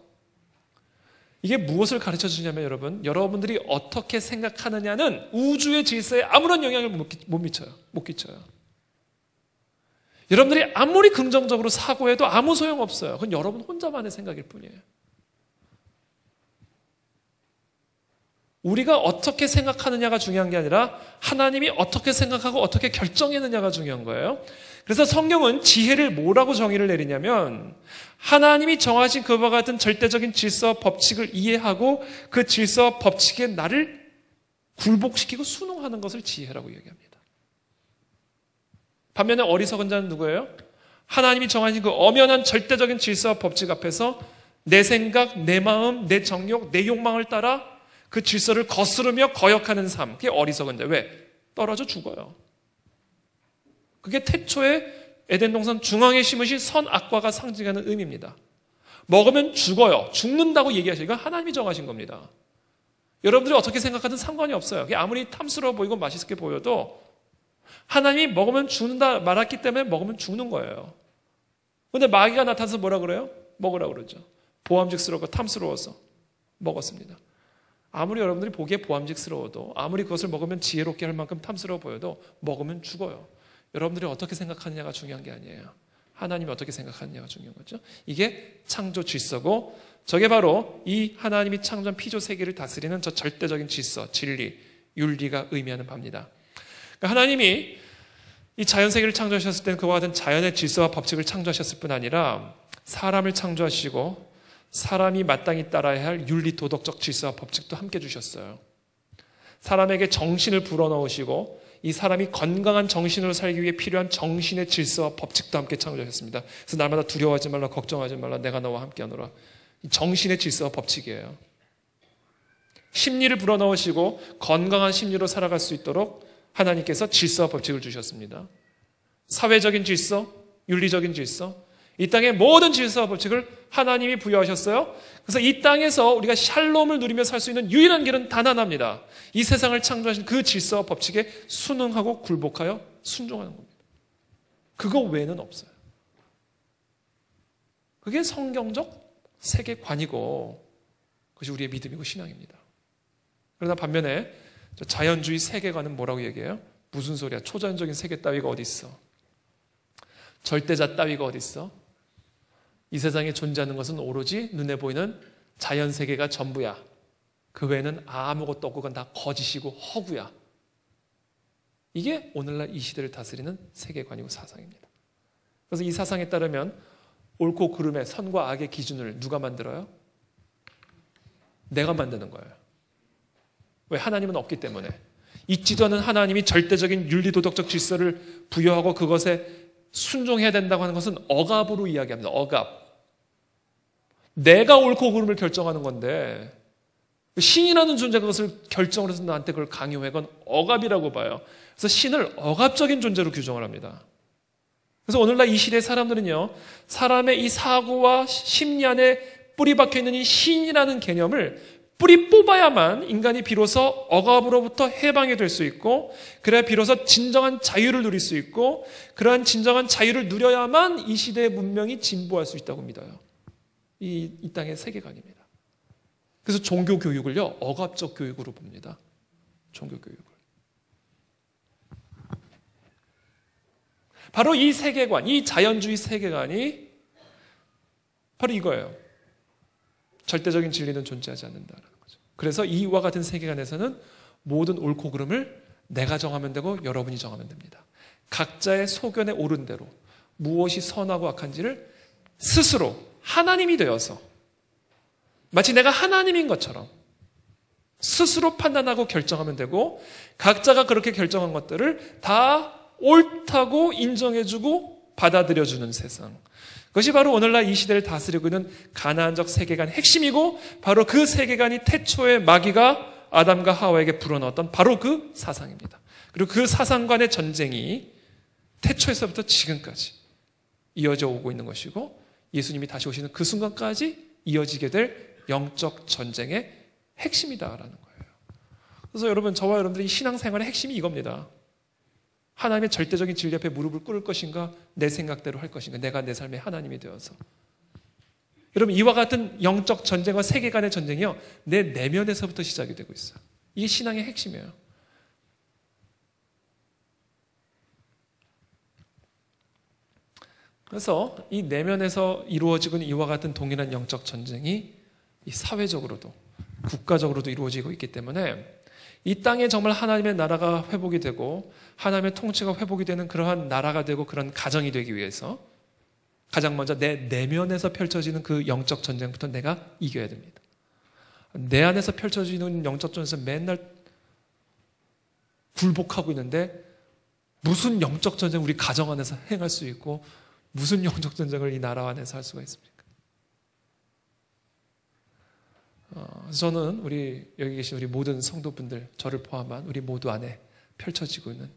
이게 무엇을 가르쳐 주냐면 여러분, 여러분들이 어떻게 생각하느냐는 우주의 질서에 아무런 영향을 못 미쳐요. 못 끼쳐요. 여러분들이 아무리 긍정적으로 사고해도 아무 소용없어요. 그건 여러분 혼자만의 생각일 뿐이에요. 우리가 어떻게 생각하느냐가 중요한 게 아니라 하나님이 어떻게 생각하고 어떻게 결정했느냐가 중요한 거예요. 그래서 성경은 지혜를 뭐라고 정의를 내리냐면 하나님이 정하신 그와 같은 절대적인 질서와 법칙을 이해하고 그 질서와 법칙에 나를 굴복시키고 순응하는 것을 지혜라고 얘기합니다. 반면에 어리석은 자는 누구예요? 하나님이 정하신 그 엄연한 절대적인 질서와 법칙 앞에서 내 생각, 내 마음, 내 정욕, 내 욕망을 따라 그 질서를 거스르며 거역하는 삶. 그게 어리석은 자. 왜? 떨어져 죽어요. 그게 태초에 에덴 동산 중앙에 심으신 선악과가 상징하는 의미입니다. 먹으면 죽어요. 죽는다고 얘기하시죠. 이건 하나님이 정하신 겁니다. 여러분들이 어떻게 생각하든 상관이 없어요. 그게 아무리 탐스러워 보이고 맛있게 보여도 하나님이 먹으면 죽는다 말했기 때문에 먹으면 죽는 거예요. 그런데 마귀가 나타나서 뭐라 그래요? 먹으라고 그러죠. 보암직스럽고 탐스러워서 먹었습니다. 아무리 여러분들이 보기에 보암직스러워도 아무리 그것을 먹으면 지혜롭게 할 만큼 탐스러워 보여도 먹으면 죽어요. 여러분들이 어떻게 생각하느냐가 중요한 게 아니에요. 하나님이 어떻게 생각하느냐가 중요한 거죠. 이게 창조 질서고 저게 바로 이 하나님이 창조한 피조 세계를 다스리는 저 절대적인 질서, 진리, 윤리가 의미하는 바입니다. 그러니까 하나님이 이 자연 세계를 창조하셨을 때는 그와 같은 자연의 질서와 법칙을 창조하셨을 뿐 아니라 사람을 창조하시고 사람이 마땅히 따라야 할 윤리 도덕적 질서와 법칙도 함께 주셨어요. 사람에게 정신을 불어넣으시고 이 사람이 건강한 정신으로 살기 위해 필요한 정신의 질서와 법칙도 함께 창조하셨습니다. 그래서 날마다 두려워하지 말라, 걱정하지 말라, 내가 너와 함께하노라. 이 정신의 질서와 법칙이에요. 심리를 불어넣으시고 건강한 심리로 살아갈 수 있도록 하나님께서 질서와 법칙을 주셨습니다. 사회적인 질서, 윤리적인 질서, 이 땅의 모든 질서와 법칙을 하나님이 부여하셨어요. 그래서 이 땅에서 우리가 샬롬을 누리며 살 수 있는 유일한 길은 단 하나입니다. 이 세상을 창조하신 그 질서와 법칙에 순응하고 굴복하여 순종하는 겁니다. 그거 외에는 없어요. 그게 성경적 세계관이고 그것이 우리의 믿음이고 신앙입니다. 그러나 반면에 자연주의 세계관은 뭐라고 얘기해요? 무슨 소리야? 초자연적인 세계 따위가 어디 있어? 절대자 따위가 어디 있어? 이 세상에 존재하는 것은 오로지 눈에 보이는 자연 세계가 전부야. 그 외에는 아무것도 없고 그건 다 거짓이고 허구야. 이게 오늘날 이 시대를 다스리는 세계관이고 사상입니다. 그래서 이 사상에 따르면 옳고 그름의 선과 악의 기준을 누가 만들어요? 내가 만드는 거예요. 왜? 하나님은 없기 때문에. 있지도 않은 하나님이 절대적인 윤리도덕적 질서를 부여하고 그것에 순종해야 된다고 하는 것은 억압으로 이야기합니다. 억압. 내가 옳고 그름을 결정하는 건데 신이라는 존재가 그것을 결정을 해서 나한테 그걸 강요해. 그건 억압이라고 봐요. 그래서 신을 억압적인 존재로 규정을 합니다. 그래서 오늘날 이 시대의 사람들은요, 사람의 이 사고와 심리 안에 뿌리 박혀 있는 이 신이라는 개념을 뿌리 뽑아야만 인간이 비로소 억압으로부터 해방이 될 수 있고, 그래야 비로소 진정한 자유를 누릴 수 있고, 그러한 진정한 자유를 누려야만 이 시대의 문명이 진보할 수 있다고 믿어요. 이 땅의 세계관입니다. 그래서 종교 교육을요, 억압적 교육으로 봅니다. 종교 교육을. 바로 이 세계관, 이 자연주의 세계관이 바로 이거예요. 절대적인 진리는 존재하지 않는다는 거죠. 그래서 이와 같은 세계관에서는 모든 옳고 그름을 내가 정하면 되고 여러분이 정하면 됩니다. 각자의 소견에 옳은 대로 무엇이 선하고 악한지를 스스로 하나님이 되어서 마치 내가 하나님인 것처럼 스스로 판단하고 결정하면 되고, 각자가 그렇게 결정한 것들을 다 옳다고 인정해주고 받아들여주는 세상. 그것이 바로 오늘날 이 시대를 다스리고 있는 가나안적 세계관의 핵심이고, 바로 그 세계관이 태초에 마귀가 아담과 하와에게 불어넣었던 바로 그 사상입니다. 그리고 그 사상관의 전쟁이 태초에서부터 지금까지 이어져 오고 있는 것이고, 예수님이 다시 오시는 그 순간까지 이어지게 될 영적 전쟁의 핵심이다라는 거예요. 그래서 여러분, 저와 여러분들의 신앙생활의 핵심이 이겁니다. 하나님의 절대적인 진리 앞에 무릎을 꿇을 것인가, 내 생각대로 할 것인가, 내가 내 삶의 하나님이 되어서. 여러분, 이와 같은 영적 전쟁과 세계관의 전쟁이요, 내 내면에서부터 시작이 되고 있어요. 이게 신앙의 핵심이에요. 그래서 이 내면에서 이루어지고 있는 이와 같은 동일한 영적 전쟁이 이 사회적으로도 국가적으로도 이루어지고 있기 때문에 이 땅에 정말 하나님의 나라가 회복이 되고 하나님의 통치가 회복이 되는 그러한 나라가 되고 그런 가정이 되기 위해서 가장 먼저 내 내면에서 펼쳐지는 그 영적 전쟁부터 내가 이겨야 됩니다. 내 안에서 펼쳐지는 영적 전쟁에서 맨날 굴복하고 있는데 무슨 영적 전쟁 우리 가정 안에서 행할 수 있고 무슨 영적 전쟁을 이 나라 안에서 할 수가 있습니까? 저는 여기 계신 우리 모든 성도분들, 저를 포함한 우리 모두 안에 펼쳐지고 있는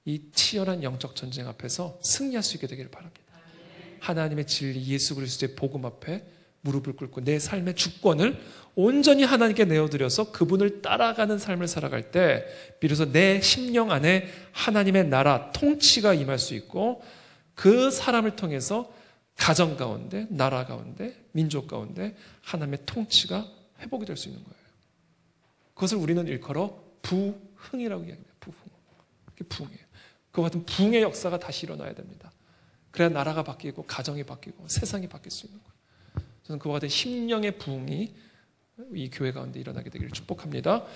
이 치열한 영적 전쟁 앞에서 승리할 수 있게 되기를 바랍니다. 하나님의 진리, 예수 그리스도의 복음 앞에 무릎을 꿇고 내 삶의 주권을 온전히 하나님께 내어드려서 그분을 따라가는 삶을 살아갈 때 비로소 내 심령 안에 하나님의 나라, 통치가 임할 수 있고 그 사람을 통해서 가정 가운데, 나라 가운데, 민족 가운데 하나님의 통치가 회복이 될 수 있는 거예요. 그것을 우리는 일컬어 부흥이라고 이야기합니다. 부흥. 그게 부흥이에요. 그와 같은 부흥의 역사가 다시 일어나야 됩니다. 그래야 나라가 바뀌고 가정이 바뀌고 세상이 바뀔 수 있는 거예요. 저는 그와 같은 심령의 부흥이 이 교회 가운데 일어나게 되기를 축복합니다.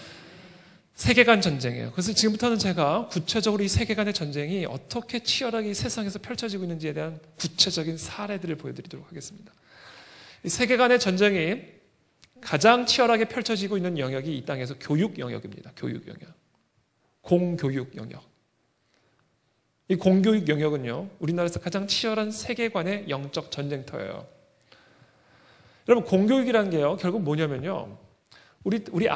세계관 전쟁이에요. 그래서 지금부터는 제가 구체적으로 이 세계관의 전쟁이 어떻게 치열하게 이 세상에서 펼쳐지고 있는지에 대한 구체적인 사례들을 보여드리도록 하겠습니다. 이 세계관의 전쟁이 가장 치열하게 펼쳐지고 있는 영역이 이 땅에서 교육 영역입니다. 교육 영역. 공교육 영역. 이 공교육 영역은요, 우리나라에서 가장 치열한 세계관의 영적 전쟁터예요. 여러분, 공교육이라는 게요, 결국 뭐냐면요, 우리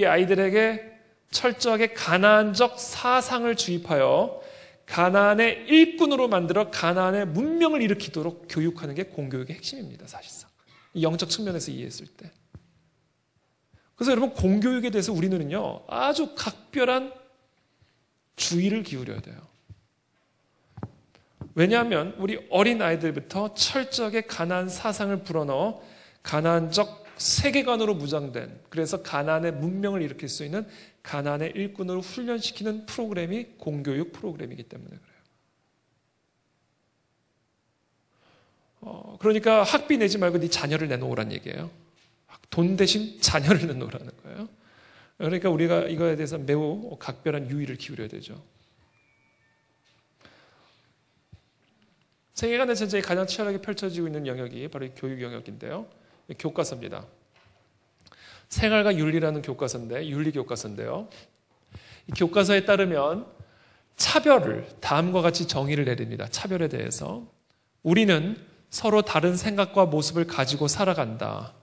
아이들에게 철저하게 가나안적 사상을 주입하여 가나안의 일꾼으로 만들어 가나안의 문명을 일으키도록 교육하는 게 공교육의 핵심입니다, 사실상. 이 영적 측면에서 이해했을 때. 그래서 여러분, 공교육에 대해서 우리는요, 아주 각별한 주의를 기울여야 돼요. 왜냐하면 우리 어린 아이들부터 철저하게 가나안 사상을 불어넣어 가나안적 세계관으로 무장된, 그래서 가나안의 문명을 일으킬 수 있는 가나안의 일꾼으로 훈련시키는 프로그램이 공교육 프로그램이기 때문에 그래요. 그러니까 학비 내지 말고 네 자녀를 내놓으라는 얘기예요. 돈 대신 자녀를 내놓으라는 거예요. 그러니까 우리가 이거에 대해서 매우 각별한 유의를 기울여야 되죠. 세계관의 전쟁이 가장 치열하게 펼쳐지고 있는 영역이 바로 이 교육 영역인데요. 교과서입니다. 생활과 윤리라는 교과서인데, 윤리 교과서인데요. 이 교과서에 따르면 차별을 다음과 같이 정의를 내립니다. 차별에 대해서. 우리는 서로 다른 생각과 모습을 가지고 살아간다.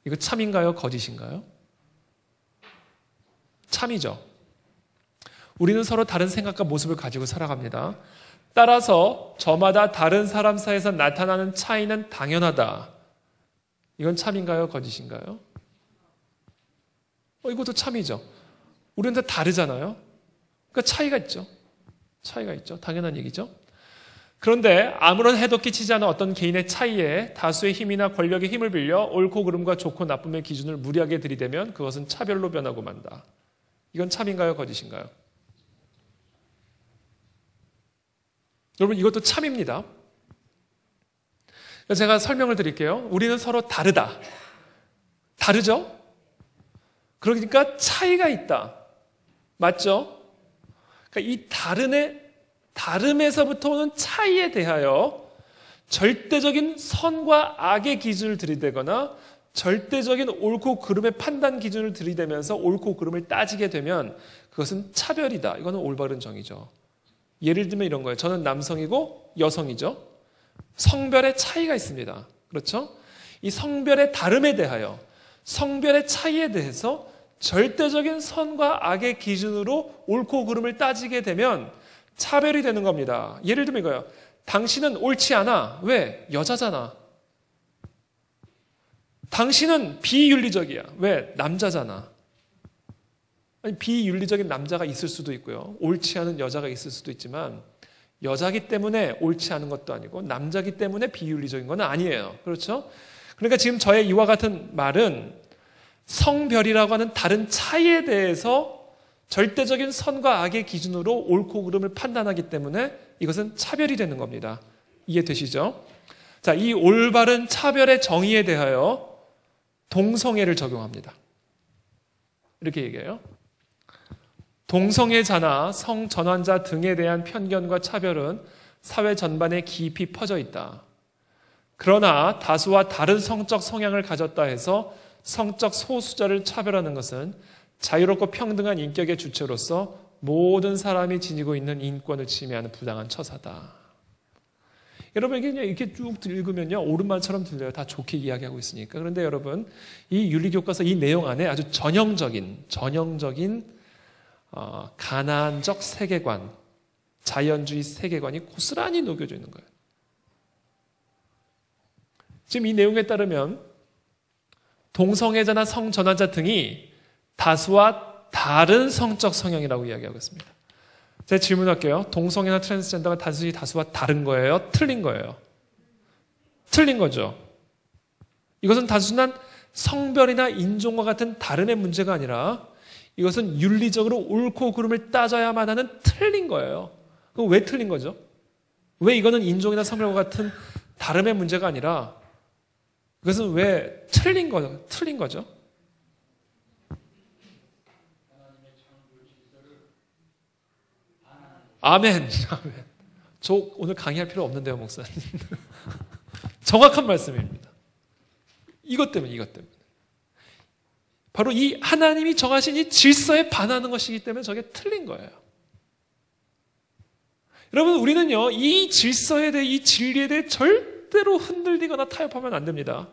이거 참인가요? 거짓인가요? 참이죠. 우리는 서로 다른 생각과 모습을 가지고 살아갑니다. 따라서 저마다 다른 사람 사이에서 나타나는 차이는 당연하다. 이건 참인가요? 거짓인가요? 이것도 참이죠. 우리는 다 다르잖아요. 그러니까 차이가 있죠. 차이가 있죠. 당연한 얘기죠. 그런데 아무런 해도 끼치지 않은 어떤 개인의 차이에 다수의 힘이나 권력의 힘을 빌려 옳고 그름과 좋고 나쁨의 기준을 무리하게 들이대면 그것은 차별로 변하고 만다. 이건 참인가요? 거짓인가요? 여러분, 이것도 참입니다. 제가 설명을 드릴게요. 우리는 서로 다르다. 다르죠? 그러니까 차이가 있다. 맞죠? 그러니까 이 다름에서부터 오는 차이에 대하여 절대적인 선과 악의 기준을 들이대거나 절대적인 옳고 그름의 판단 기준을 들이대면서 옳고 그름을 따지게 되면 그것은 차별이다. 이거는 올바른 정의죠. 예를 들면 이런 거예요. 저는 남성이고 여성이죠. 성별의 차이가 있습니다. 그렇죠? 이 성별의 다름에 대하여, 성별의 차이에 대해서 절대적인 선과 악의 기준으로 옳고 그름을 따지게 되면 차별이 되는 겁니다. 예를 들면 이거예요. 당신은 옳지 않아. 왜? 여자잖아. 당신은 비윤리적이야. 왜? 남자잖아. 아니, 비윤리적인 남자가 있을 수도 있고요. 옳지 않은 여자가 있을 수도 있지만 여자기 때문에 옳지 않은 것도 아니고 남자기 때문에 비윤리적인 건 아니에요. 그렇죠? 그러니까 지금 저의 이와 같은 말은 성별이라고 하는 다른 차이에 대해서 절대적인 선과 악의 기준으로 옳고 그름을 판단하기 때문에 이것은 차별이 되는 겁니다. 이해되시죠? 자, 이 올바른 차별의 정의에 대하여 동성애를 적용합니다. 이렇게 얘기해요. 동성애자나 성전환자 등에 대한 편견과 차별은 사회 전반에 깊이 퍼져 있다. 그러나 다수와 다른 성적 성향을 가졌다 해서 성적 소수자를 차별하는 것은 자유롭고 평등한 인격의 주체로서 모든 사람이 지니고 있는 인권을 침해하는 부당한 처사다. 여러분 이렇게 쭉 읽으면요 옳은 말처럼 들려요. 다 좋게 이야기하고 있으니까. 그런데 여러분 이 윤리교과서 이 내용 안에 아주 전형적인 가나안적 세계관, 자연주의 세계관이 고스란히 녹여져 있는 거예요. 지금 이 내용에 따르면 동성애자나 성전환자 등이 다수와 다른 성적 성향이라고 이야기하고 있습니다. 제가 질문할게요. 동성애나 트랜스젠더가 단순히 다수와 다른 거예요? 틀린 거예요? 틀린 거죠. 이것은 단순한 성별이나 인종과 같은 다른의 문제가 아니라 이것은 윤리적으로 옳고 그름을 따져야만 하는 틀린 거예요. 그럼 왜 틀린 거죠? 왜 이거는 인종이나 성별과 같은 다름의 문제가 아니라 그것은 왜 틀린 거죠? 아멘. 저 오늘 강의할 필요 없는데요, 목사님. 정확한 말씀입니다. 이것 때문에. 바로 이 하나님이 정하신 이 질서에 반하는 것이기 때문에 저게 틀린 거예요. 여러분, 우리는요, 이 질서에 대해, 이 진리에 대해 절대로 흔들리거나 타협하면 안 됩니다.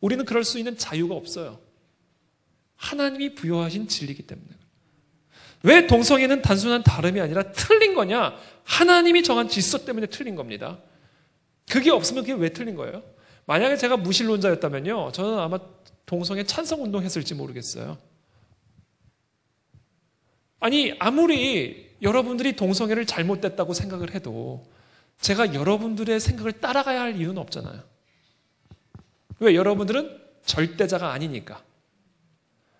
우리는 그럴 수 있는 자유가 없어요. 하나님이 부여하신 진리이기 때문에. 왜 동성애는 단순한 다름이 아니라 틀린 거냐? 하나님이 정한 질서 때문에 틀린 겁니다. 그게 없으면 그게 왜 틀린 거예요? 만약에 제가 무신론자였다면요, 저는 아마 동성애 찬성운동 했을지 모르겠어요. 아니, 아무리 여러분들이 동성애를 잘못됐다고 생각을 해도 제가 여러분들의 생각을 따라가야 할 이유는 없잖아요. 왜? 여러분들은 절대자가 아니니까.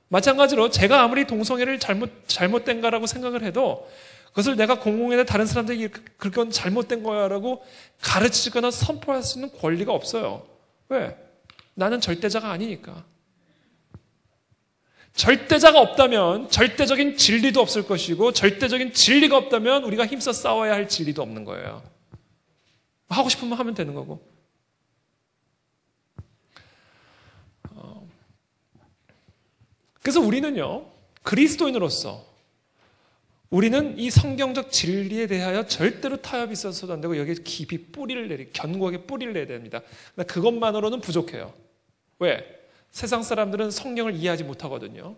마찬가지로 제가 아무리 동성애를 잘못된가라고 생각을 해도 그것을 내가 공공연히 다른 사람들에게 그건 잘못된 거야라고 가르치거나 선포할 수 있는 권리가 없어요. 왜? 나는 절대자가 아니니까. 절대자가 없다면 절대적인 진리도 없을 것이고 절대적인 진리가 없다면 우리가 힘써 싸워야 할 진리도 없는 거예요. 하고 싶으면 하면 되는 거고. 그래서 우리는요, 그리스도인으로서 우리는 이 성경적 진리에 대하여 절대로 타협이 있어서도 안 되고 여기에 깊이 견고하게 뿌리를 내야 됩니다. 그러나 그것만으로는 부족해요. 왜? 세상 사람들은 성경을 이해하지 못하거든요.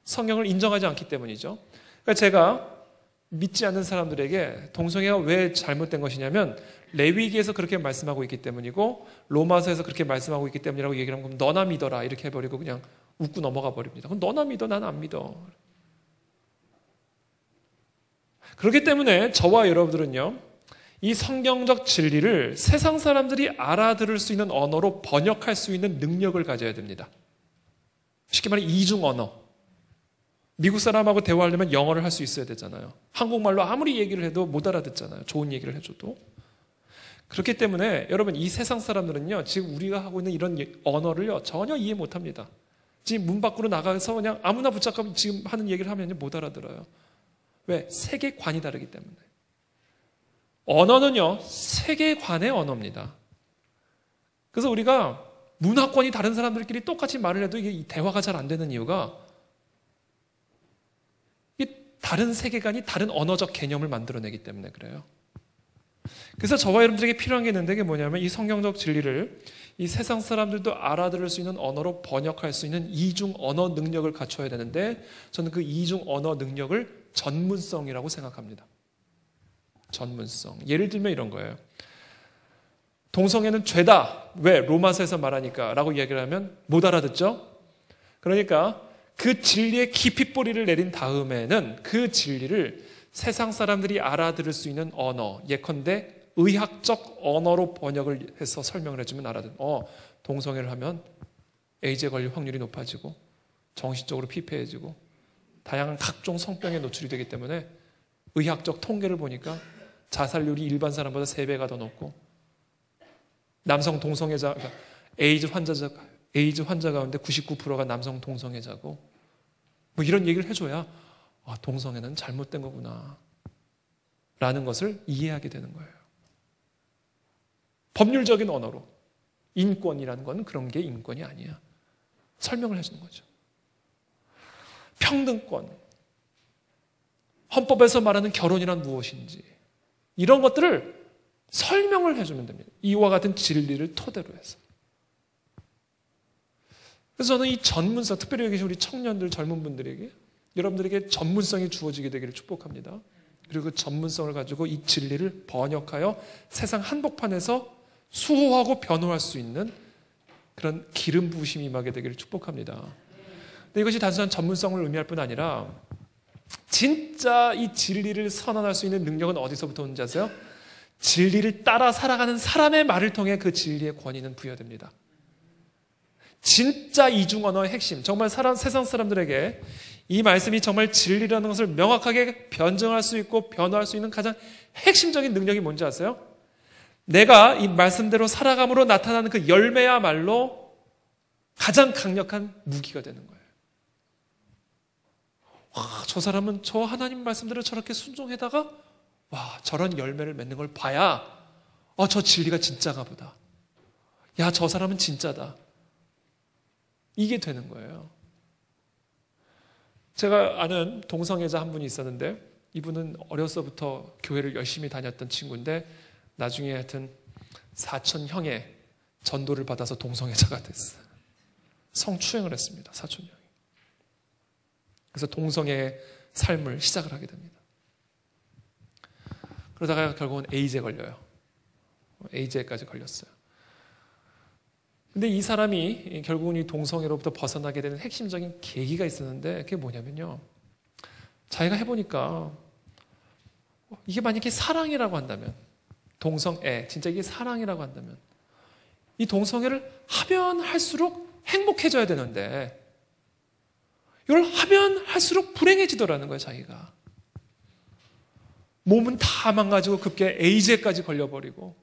성경을 인정하지 않기 때문이죠. 그러니까 제가 믿지 않는 사람들에게 동성애가 왜 잘못된 것이냐면 레위기에서 그렇게 말씀하고 있기 때문이고 로마서에서 그렇게 말씀하고 있기 때문이라고 얘기를 하면 그럼 너나 믿어라 이렇게 해버리고 그냥 웃고 넘어가 버립니다. 그럼 너나 믿어, 나는 안 믿어. 그렇기 때문에 저와 여러분들은요, 이 성경적 진리를 세상 사람들이 알아들을 수 있는 언어로 번역할 수 있는 능력을 가져야 됩니다. 쉽게 말해 이중 언어. 미국 사람하고 대화하려면 영어를 할 수 있어야 되잖아요. 한국말로 아무리 얘기를 해도 못 알아듣잖아요. 좋은 얘기를 해줘도. 그렇기 때문에 여러분 이 세상 사람들은요, 지금 우리가 하고 있는 이런 언어를요 전혀 이해 못합니다. 지금 문 밖으로 나가서 그냥 아무나 붙잡고 지금 하는 얘기를 하면 못 알아들어요. 왜? 세계관이 다르기 때문에. 언어는요, 세계관의 언어입니다. 그래서 우리가 문화권이 다른 사람들끼리 똑같이 말을 해도 이게 대화가 잘 안 되는 이유가 이 다른 세계관이 다른 언어적 개념을 만들어내기 때문에 그래요. 그래서 저와 여러분들에게 필요한 게 있는데 그게 뭐냐면 이 성경적 진리를 이 세상 사람들도 알아들을 수 있는 언어로 번역할 수 있는 이중 언어 능력을 갖춰야 되는데 저는 그 이중 언어 능력을 전문성이라고 생각합니다. 전문성. 예를 들면 이런 거예요. 동성애는 죄다. 왜? 로마서에서 말하니까 라고 이야기를 하면 못 알아듣죠? 그러니까 그 진리의 깊이 뿌리를 내린 다음에는 그 진리를 세상 사람들이 알아들을 수 있는 언어, 예컨대 의학적 언어로 번역을 해서 설명을 해주면 알아듣는. 동성애를 하면 에이즈에 걸릴 확률이 높아지고 정신적으로 피폐해지고 다양한 각종 성병에 노출이 되기 때문에 의학적 통계를 보니까 자살률이 일반 사람보다 3배가 더 높고 남성 동성애자, 그러니까 에이즈 환자 가운데 99%가 남성 동성애자고 뭐 이런 얘기를 해줘야 동성애는 잘못된 거구나 라는 것을 이해하게 되는 거예요. 법률적인 언어로 인권이라는 건 그런 게 인권이 아니야. 설명을 해주는 거죠. 평등권, 헌법에서 말하는 결혼이란 무엇인지 이런 것들을 설명을 해주면 됩니다. 이와 같은 진리를 토대로 해서. 그래서 저는 이 전문성, 특별히 여기 계신 우리 청년들, 젊은 분들에게 여러분들에게 전문성이 주어지게 되기를 축복합니다. 그리고 그 전문성을 가지고 이 진리를 번역하여 세상 한복판에서 수호하고 변호할 수 있는 그런 기름 부으심이 임하게 되기를 축복합니다. 근데 이것이 단순한 전문성을 의미할 뿐 아니라 진짜 이 진리를 선언할 수 있는 능력은 어디서부터 오는지 아세요? 진리를 따라 살아가는 사람의 말을 통해 그 진리의 권위는 부여됩니다. 진짜 이중 언어의 핵심, 정말 세상 사람들에게 이 말씀이 정말 진리라는 것을 명확하게 변증할 수 있고 변화할 수 있는 가장 핵심적인 능력이 뭔지 아세요? 내가 이 말씀대로 살아감으로 나타나는 그 열매야말로 가장 강력한 무기가 되는 거예요. 와, 저 사람은 저 하나님 말씀대로 저렇게 순종해다가 와, 저런 열매를 맺는 걸 봐야 저 진리가 진짜가 보다. 야, 저 사람은 진짜다. 이게 되는 거예요. 제가 아는 동성애자 한 분이 있었는데 이분은 어려서부터 교회를 열심히 다녔던 친구인데 나중에 하여튼 사촌형의 전도를 받아서 동성애자가 됐어요. 성추행을 했습니다. 사촌형이. 그래서 동성애의 삶을 시작을 하게 됩니다. 그러다가 결국은 에이즈에 걸려요. 에이즈에까지 걸렸어요. 근데 이 사람이 결국은 이 동성애로부터 벗어나게 되는 핵심적인 계기가 있었는데 그게 뭐냐면요. 자기가 해보니까 이게 만약에 사랑이라고 한다면 동성애, 진짜 이게 사랑이라고 한다면 이 동성애를 하면 할수록 행복해져야 되는데 이걸 하면 할수록 불행해지더라는 거예요, 자기가. 몸은 다 망가지고 급게 에이즈에까지 걸려버리고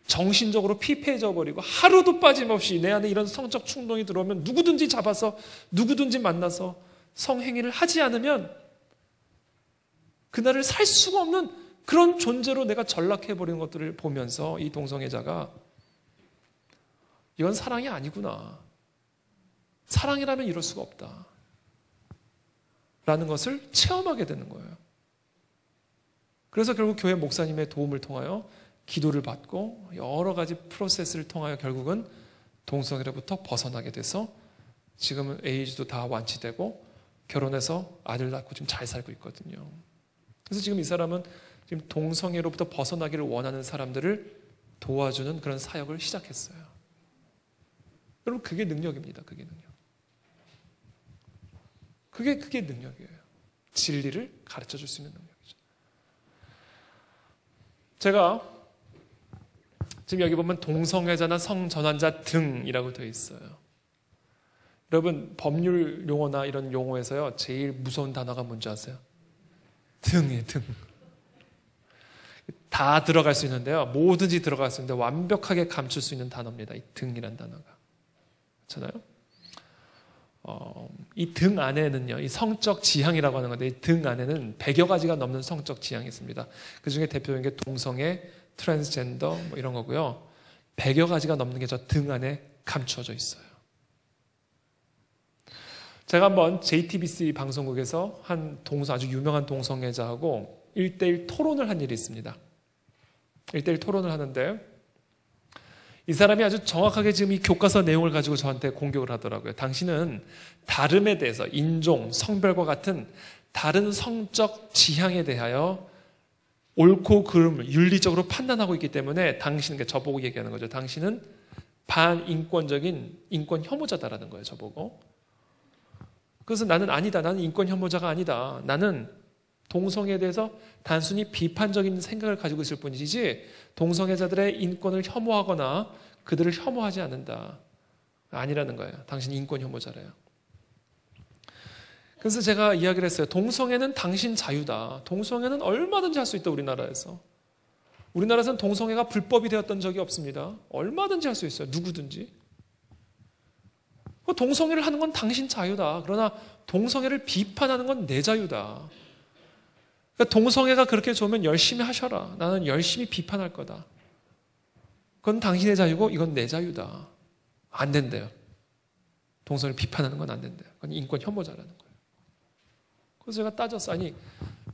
정신적으로 피폐해져 버리고 하루도 빠짐없이 내 안에 이런 성적 충동이 들어오면 누구든지 잡아서 누구든지 만나서 성행위를 하지 않으면 그날을 살 수가 없는 그런 존재로 내가 전락해버리는 것들을 보면서 이 동성애자가 이건 사랑이 아니구나. 사랑이라면 이럴 수가 없다. 라는 것을 체험하게 되는 거예요. 그래서 결국 교회 목사님의 도움을 통하여 기도를 받고 여러 가지 프로세스를 통하여 결국은 동성애로부터 벗어나게 돼서 지금은 에이즈도 다 완치되고 결혼해서 아들 낳고 지금 잘 살고 있거든요. 그래서 지금 이 사람은 지금 동성애로부터 벗어나기를 원하는 사람들을 도와주는 그런 사역을 시작했어요. 여러분 그게 능력입니다. 그게 능력. 그게 능력이에요. 진리를 가르쳐 줄 수 있는 능력이죠. 제가 지금 여기 보면 동성애자나 성전환자 등이라고 되어 있어요. 여러분 법률 용어나 이런 용어에서요 제일 무서운 단어가 뭔지 아세요? 등이에요. 등. 다 들어갈 수 있는데요. 뭐든지 들어갈 수 있는데 완벽하게 감출 수 있는 단어입니다. 이 등이란 단어가. 그렇잖아요? 이 등 안에는요, 이 성적 지향이라고 하는 건데, 이 등 안에는 100여 가지가 넘는 성적 지향이 있습니다. 그 중에 대표적인 게 동성애, 트랜스젠더, 뭐 이런 거고요. 100여 가지가 넘는 게 저 등 안에 감추어져 있어요. 제가 한번 JTBC 방송국에서 아주 유명한 동성애자하고 1대1 토론을 한 일이 있습니다. 1대1 토론을 하는데, 이 사람이 아주 정확하게 지금 이 교과서 내용을 가지고 저한테 공격을 하더라고요. 당신은 다름에 대해서 인종, 성별과 같은 다른 성적 지향에 대하여 옳고 그름을 윤리적으로 판단하고 있기 때문에 당신은, 저보고 얘기하는 거죠. 당신은 반인권적인 인권 혐오자다라는 거예요. 저보고. 그래서 나는 아니다. 나는 인권 혐오자가 아니다. 나는 동성애에 대해서 단순히 비판적인 생각을 가지고 있을 뿐이지 동성애자들의 인권을 혐오하거나 그들을 혐오하지 않는다. 아니라는 거예요. 당신이 인권 혐오자래요. 그래서 제가 이야기를 했어요. 동성애는 당신 자유다. 동성애는 얼마든지 할 수 있다. 우리나라에서. 우리나라에서는 동성애가 불법이 되었던 적이 없습니다. 얼마든지 할 수 있어요. 누구든지. 동성애를 하는 건 당신 자유다. 그러나 동성애를 비판하는 건 내 자유다. 그러니까 동성애가 그렇게 좋으면 열심히 하셔라. 나는 열심히 비판할 거다. 그건 당신의 자유고 이건 내 자유다. 안 된대요. 동성애를 비판하는 건 안 된대요. 그건 인권 혐오자라는 거예요. 그래서 제가 따졌어. 아니,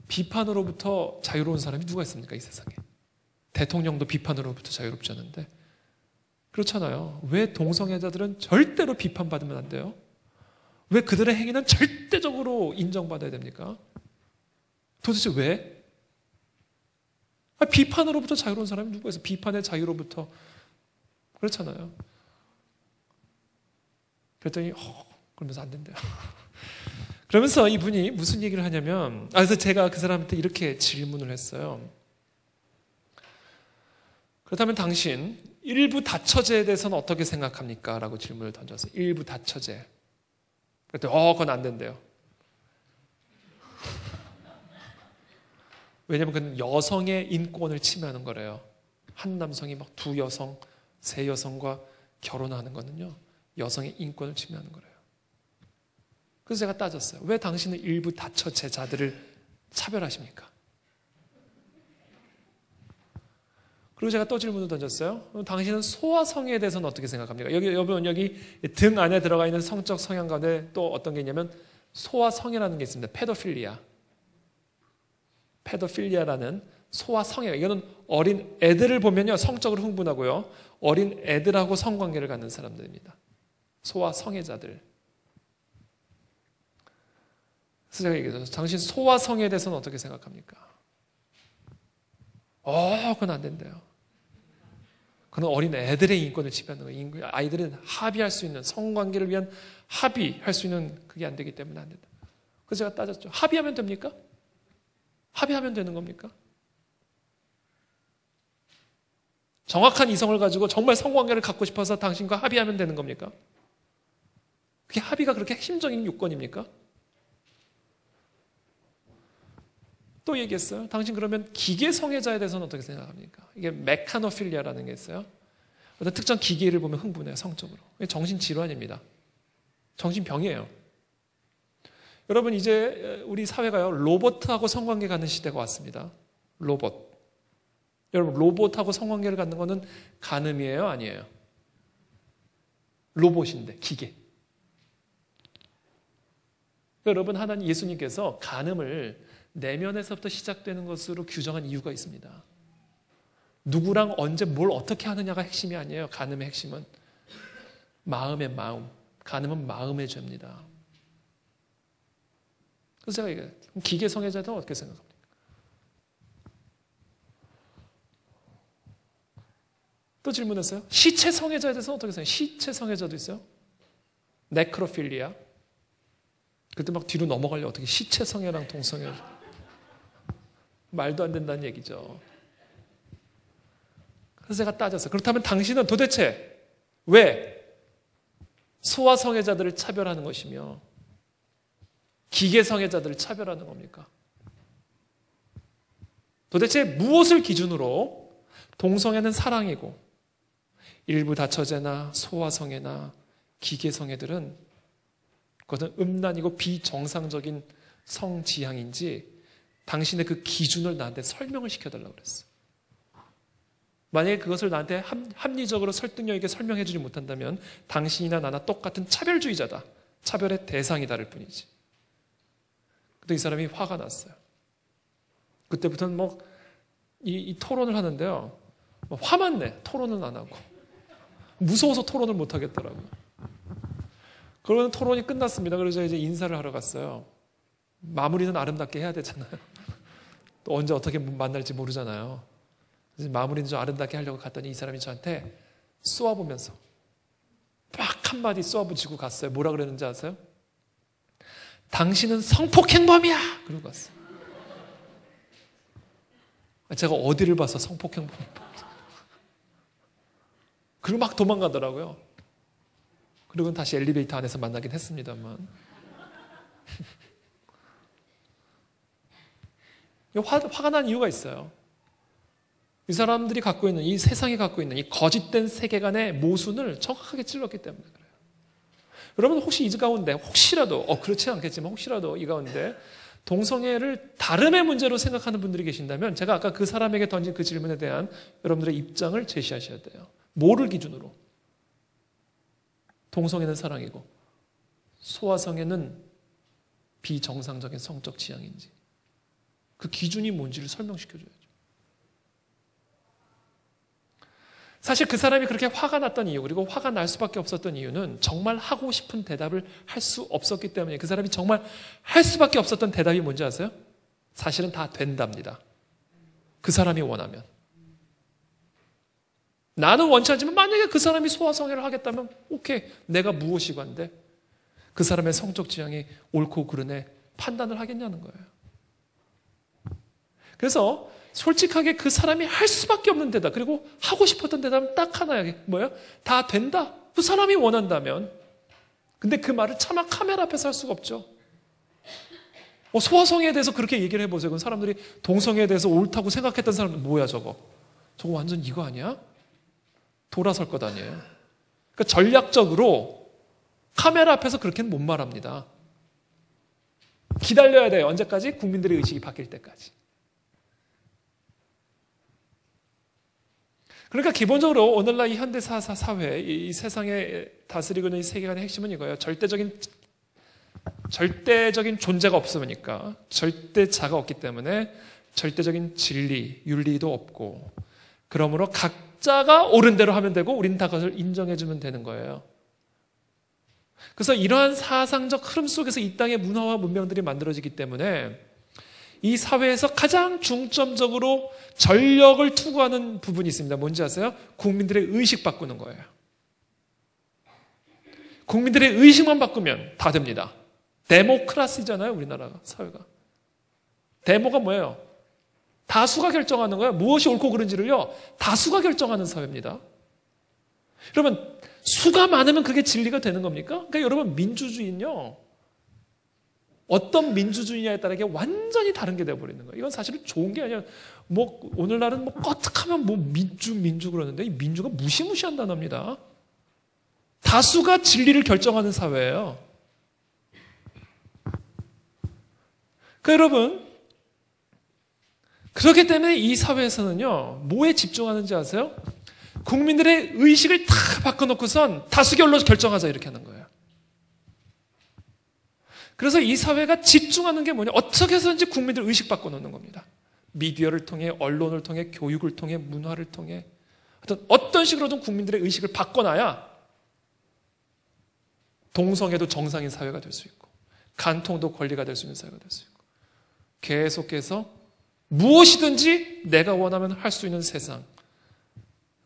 비판으로부터 자유로운 사람이 누가 있습니까? 이 세상에. 대통령도 비판으로부터 자유롭지 않은데. 그렇잖아요. 왜 동성애자들은 절대로 비판받으면 안 돼요? 왜 그들의 행위는 절대적으로 인정받아야 됩니까? 도대체 왜? 비판으로부터 자유로운 사람이 누가 있어요? 비판의 자유로부터. 그렇잖아요. 그랬더니 그러면서 안 된대요. 그러면서 이분이 무슨 얘기를 하냐면 그래서 제가 그 사람한테 이렇게 질문을 했어요. 그렇다면 당신 일부 다처제에 대해서는 어떻게 생각합니까? 라고 질문을 던졌어요. 일부 다처제. 그랬더니 그건 안 된대요. 왜냐하면 그건 여성의 인권을 침해하는 거래요. 한 남성이 막 두 여성, 세 여성과 결혼하는 거는요. 여성의 인권을 침해하는 거래요. 그래서 제가 따졌어요. 왜 당신은 일부 다처제자들을 차별하십니까? 그리고 제가 또 질문을 던졌어요. 그럼 당신은 소아성애에 대해서는 어떻게 생각합니까? 여기 등 안에 들어가 있는 성적 성향 가운데 또 어떤 게 있냐면 소아성애라는 게 있습니다. 페도필리아라는 소아성애. 이거는 어린 애들을 보면요. 성적으로 흥분하고요. 어린 애들하고 성관계를 갖는 사람들입니다. 소아성애자들. 그래서 제가 얘기했어요. 당신 소아성애에 대해서는 어떻게 생각합니까? 그건 안 된대요. 그건 어린 애들의 인권을 침해하는 거예요. 아이들은 합의할 수 있는, 성관계를 위한 합의할 수 있는 그게 안 되기 때문에 안 된다. 그래서 제가 따졌죠. 합의하면 됩니까? 합의하면 되는 겁니까? 정확한 이성을 가지고 정말 성관계를 갖고 싶어서 당신과 합의하면 되는 겁니까? 그게 합의가 그렇게 핵심적인 요건입니까? 또 얘기했어요. 당신 그러면 기계성애자에 대해서는 어떻게 생각합니까? 이게 메카노필리아라는 게 있어요. 어떤 특정 기계를 보면 흥분해요. 성적으로. 이게 정신질환입니다. 정신병이에요. 여러분 이제 우리 사회가요. 로봇하고 성관계 갖는 시대가 왔습니다. 로봇. 여러분 로봇하고 성관계를 갖는 거는 간음이에요? 아니에요? 로봇인데 기계. 여러분 하나님 예수님께서 간음을 내면에서부터 시작되는 것으로 규정한 이유가 있습니다. 누구랑 언제 뭘 어떻게 하느냐가 핵심이 아니에요. 간음의 핵심은 마음의 마음. 간음은 마음의 죄입니다. 그래서 제가 얘기해요. 기계 성애자들은 어떻게 생각합니까? 또 질문했어요. 시체 성애자에 대해서 어떻게 생각해요? 시체 성애자도 있어요. 네크로필리아. 그때 막 뒤로 넘어가려고 어떻게 시체 성애랑 동성애 말도 안 된다는 얘기죠. 그래서 제가 따졌어요. 그렇다면 당신은 도대체 왜 소아성애자들을 차별하는 것이며 기계성애자들을 차별하는 겁니까? 도대체 무엇을 기준으로 동성애는 사랑이고 일부 다처제나 소아성애나 기계성애들은 그것은 음란이고 비정상적인 성지향인지 당신의 그 기준을 나한테 설명을 시켜달라고 그랬어요. 만약에 그것을 나한테 합리적으로 설득력 있게 설명해 주지 못한다면 당신이나 나나 똑같은 차별주의자다. 차별의 대상이다를 뿐이지. 그때 이 사람이 화가 났어요. 그때부터는 이 토론을 하는데요. 화만 내. 토론은 안 하고. 무서워서 토론을 못 하겠더라고요. 그러면 토론이 끝났습니다. 그래서 이제 인사를 하러 갔어요. 마무리는 아름답게 해야 되잖아요. 또 언제 어떻게 만날지 모르잖아요. 그래서 마무리는 좀 아름답게 하려고 갔더니 이 사람이 저한테 쏘아보면서 막 한마디 쏘아붙이고 갔어요. 뭐라 그랬는지 아세요? 당신은 성폭행범이야! 그러고 갔어요. 제가 어디를 봐서 성폭행범. 그리고 막 도망가더라고요. 그리고 다시 엘리베이터 안에서 만나긴 했습니다만. 화가 난 이유가 있어요. 이 사람들이 갖고 있는, 이 세상이 갖고 있는 이 거짓된 세계관의 모순을 정확하게 찔렀기 때문에 그래요. 여러분 혹시 이 가운데 혹시라도 그렇지 않겠지만 혹시라도 이 가운데 동성애를 다름의 문제로 생각하는 분들이 계신다면 제가 아까 그 사람에게 던진 그 질문에 대한 여러분들의 입장을 제시하셔야 돼요. 뭐를 기준으로? 동성애는 사랑이고 소아성애는 비정상적인 성적 지향인지 그 기준이 뭔지를 설명시켜줘야죠. 사실 그 사람이 그렇게 화가 났던 이유, 그리고 화가 날 수밖에 없었던 이유는 정말 하고 싶은 대답을 할 수 없었기 때문에 그 사람이 정말 할 수밖에 없었던 대답이 뭔지 아세요? 사실은 다 된답니다. 그 사람이 원하면. 나는 원치 않지만 만약에 그 사람이 소아성애를 하겠다면 오케이, 내가 무엇이 관대? 그 사람의 성적 지향이 옳고 그르네 판단을 하겠냐는 거예요. 그래서 솔직하게 그 사람이 할 수밖에 없는 대답, 그리고 하고 싶었던 대답은 딱 하나야. 뭐예요? 다 된다. 그 사람이 원한다면. 근데 그 말을 차마 카메라 앞에서 할 수가 없죠. 소아성애에 대해서 그렇게 얘기를 해보세요. 그럼 사람들이 동성애에 대해서 옳다고 생각했던 사람은 뭐야 저거? 저거 완전 이거 아니야? 돌아설 것 아니에요. 그러니까 전략적으로 카메라 앞에서 그렇게는 못 말합니다. 기다려야 돼요. 언제까지? 국민들의 의식이 바뀔 때까지. 그러니까 기본적으로 오늘날 이 현대 사회, 이 세상에 다스리고 있는 이 세계관의 핵심은 이거예요. 절대적인 존재가 없으니까, 절대자가 없기 때문에 절대적인 진리, 윤리도 없고, 그러므로 각자가 옳은 대로 하면 되고 우리는 다 그것을 인정해주면 되는 거예요. 그래서 이러한 사상적 흐름 속에서 이 땅의 문화와 문명들이 만들어지기 때문에 이 사회에서 가장 중점적으로 전력을 투구하는 부분이 있습니다. 뭔지 아세요? 국민들의 의식 바꾸는 거예요. 국민들의 의식만 바꾸면 다 됩니다. 데모크라시잖아요, 우리나라 사회가. 데모가 뭐예요? 다수가 결정하는 거예요. 무엇이 옳고 그른지를요, 다수가 결정하는 사회입니다. 여러분, 수가 많으면 그게 진리가 되는 겁니까? 그러니까 여러분, 민주주의는요, 어떤 민주주의냐에 따라 이게 완전히 다른 게 되어버리는 거예요. 이건 사실은 좋은 게 아니라, 오늘날은 껐득하면 민주 그러는데, 이 민주가 무시무시한 단어입니다. 다수가 진리를 결정하는 사회예요. 그러니까 여러분, 그렇기 때문에 이 사회에서는요, 뭐에 집중하는지 아세요? 국민들의 의식을 다 바꿔놓고선 다수결로 결정하자 이렇게 하는 거예요. 그래서 이 사회가 집중하는 게 뭐냐? 어떻게 해서든지 국민들 의식 바꿔놓는 겁니다. 미디어를 통해, 언론을 통해, 교육을 통해, 문화를 통해 어떤 식으로든 국민들의 의식을 바꿔놔야 동성애도 정상인 사회가 될 수 있고 간통도 권리가 될 수 있는 사회가 될 수 있고 계속해서 무엇이든지 내가 원하면 할 수 있는 세상,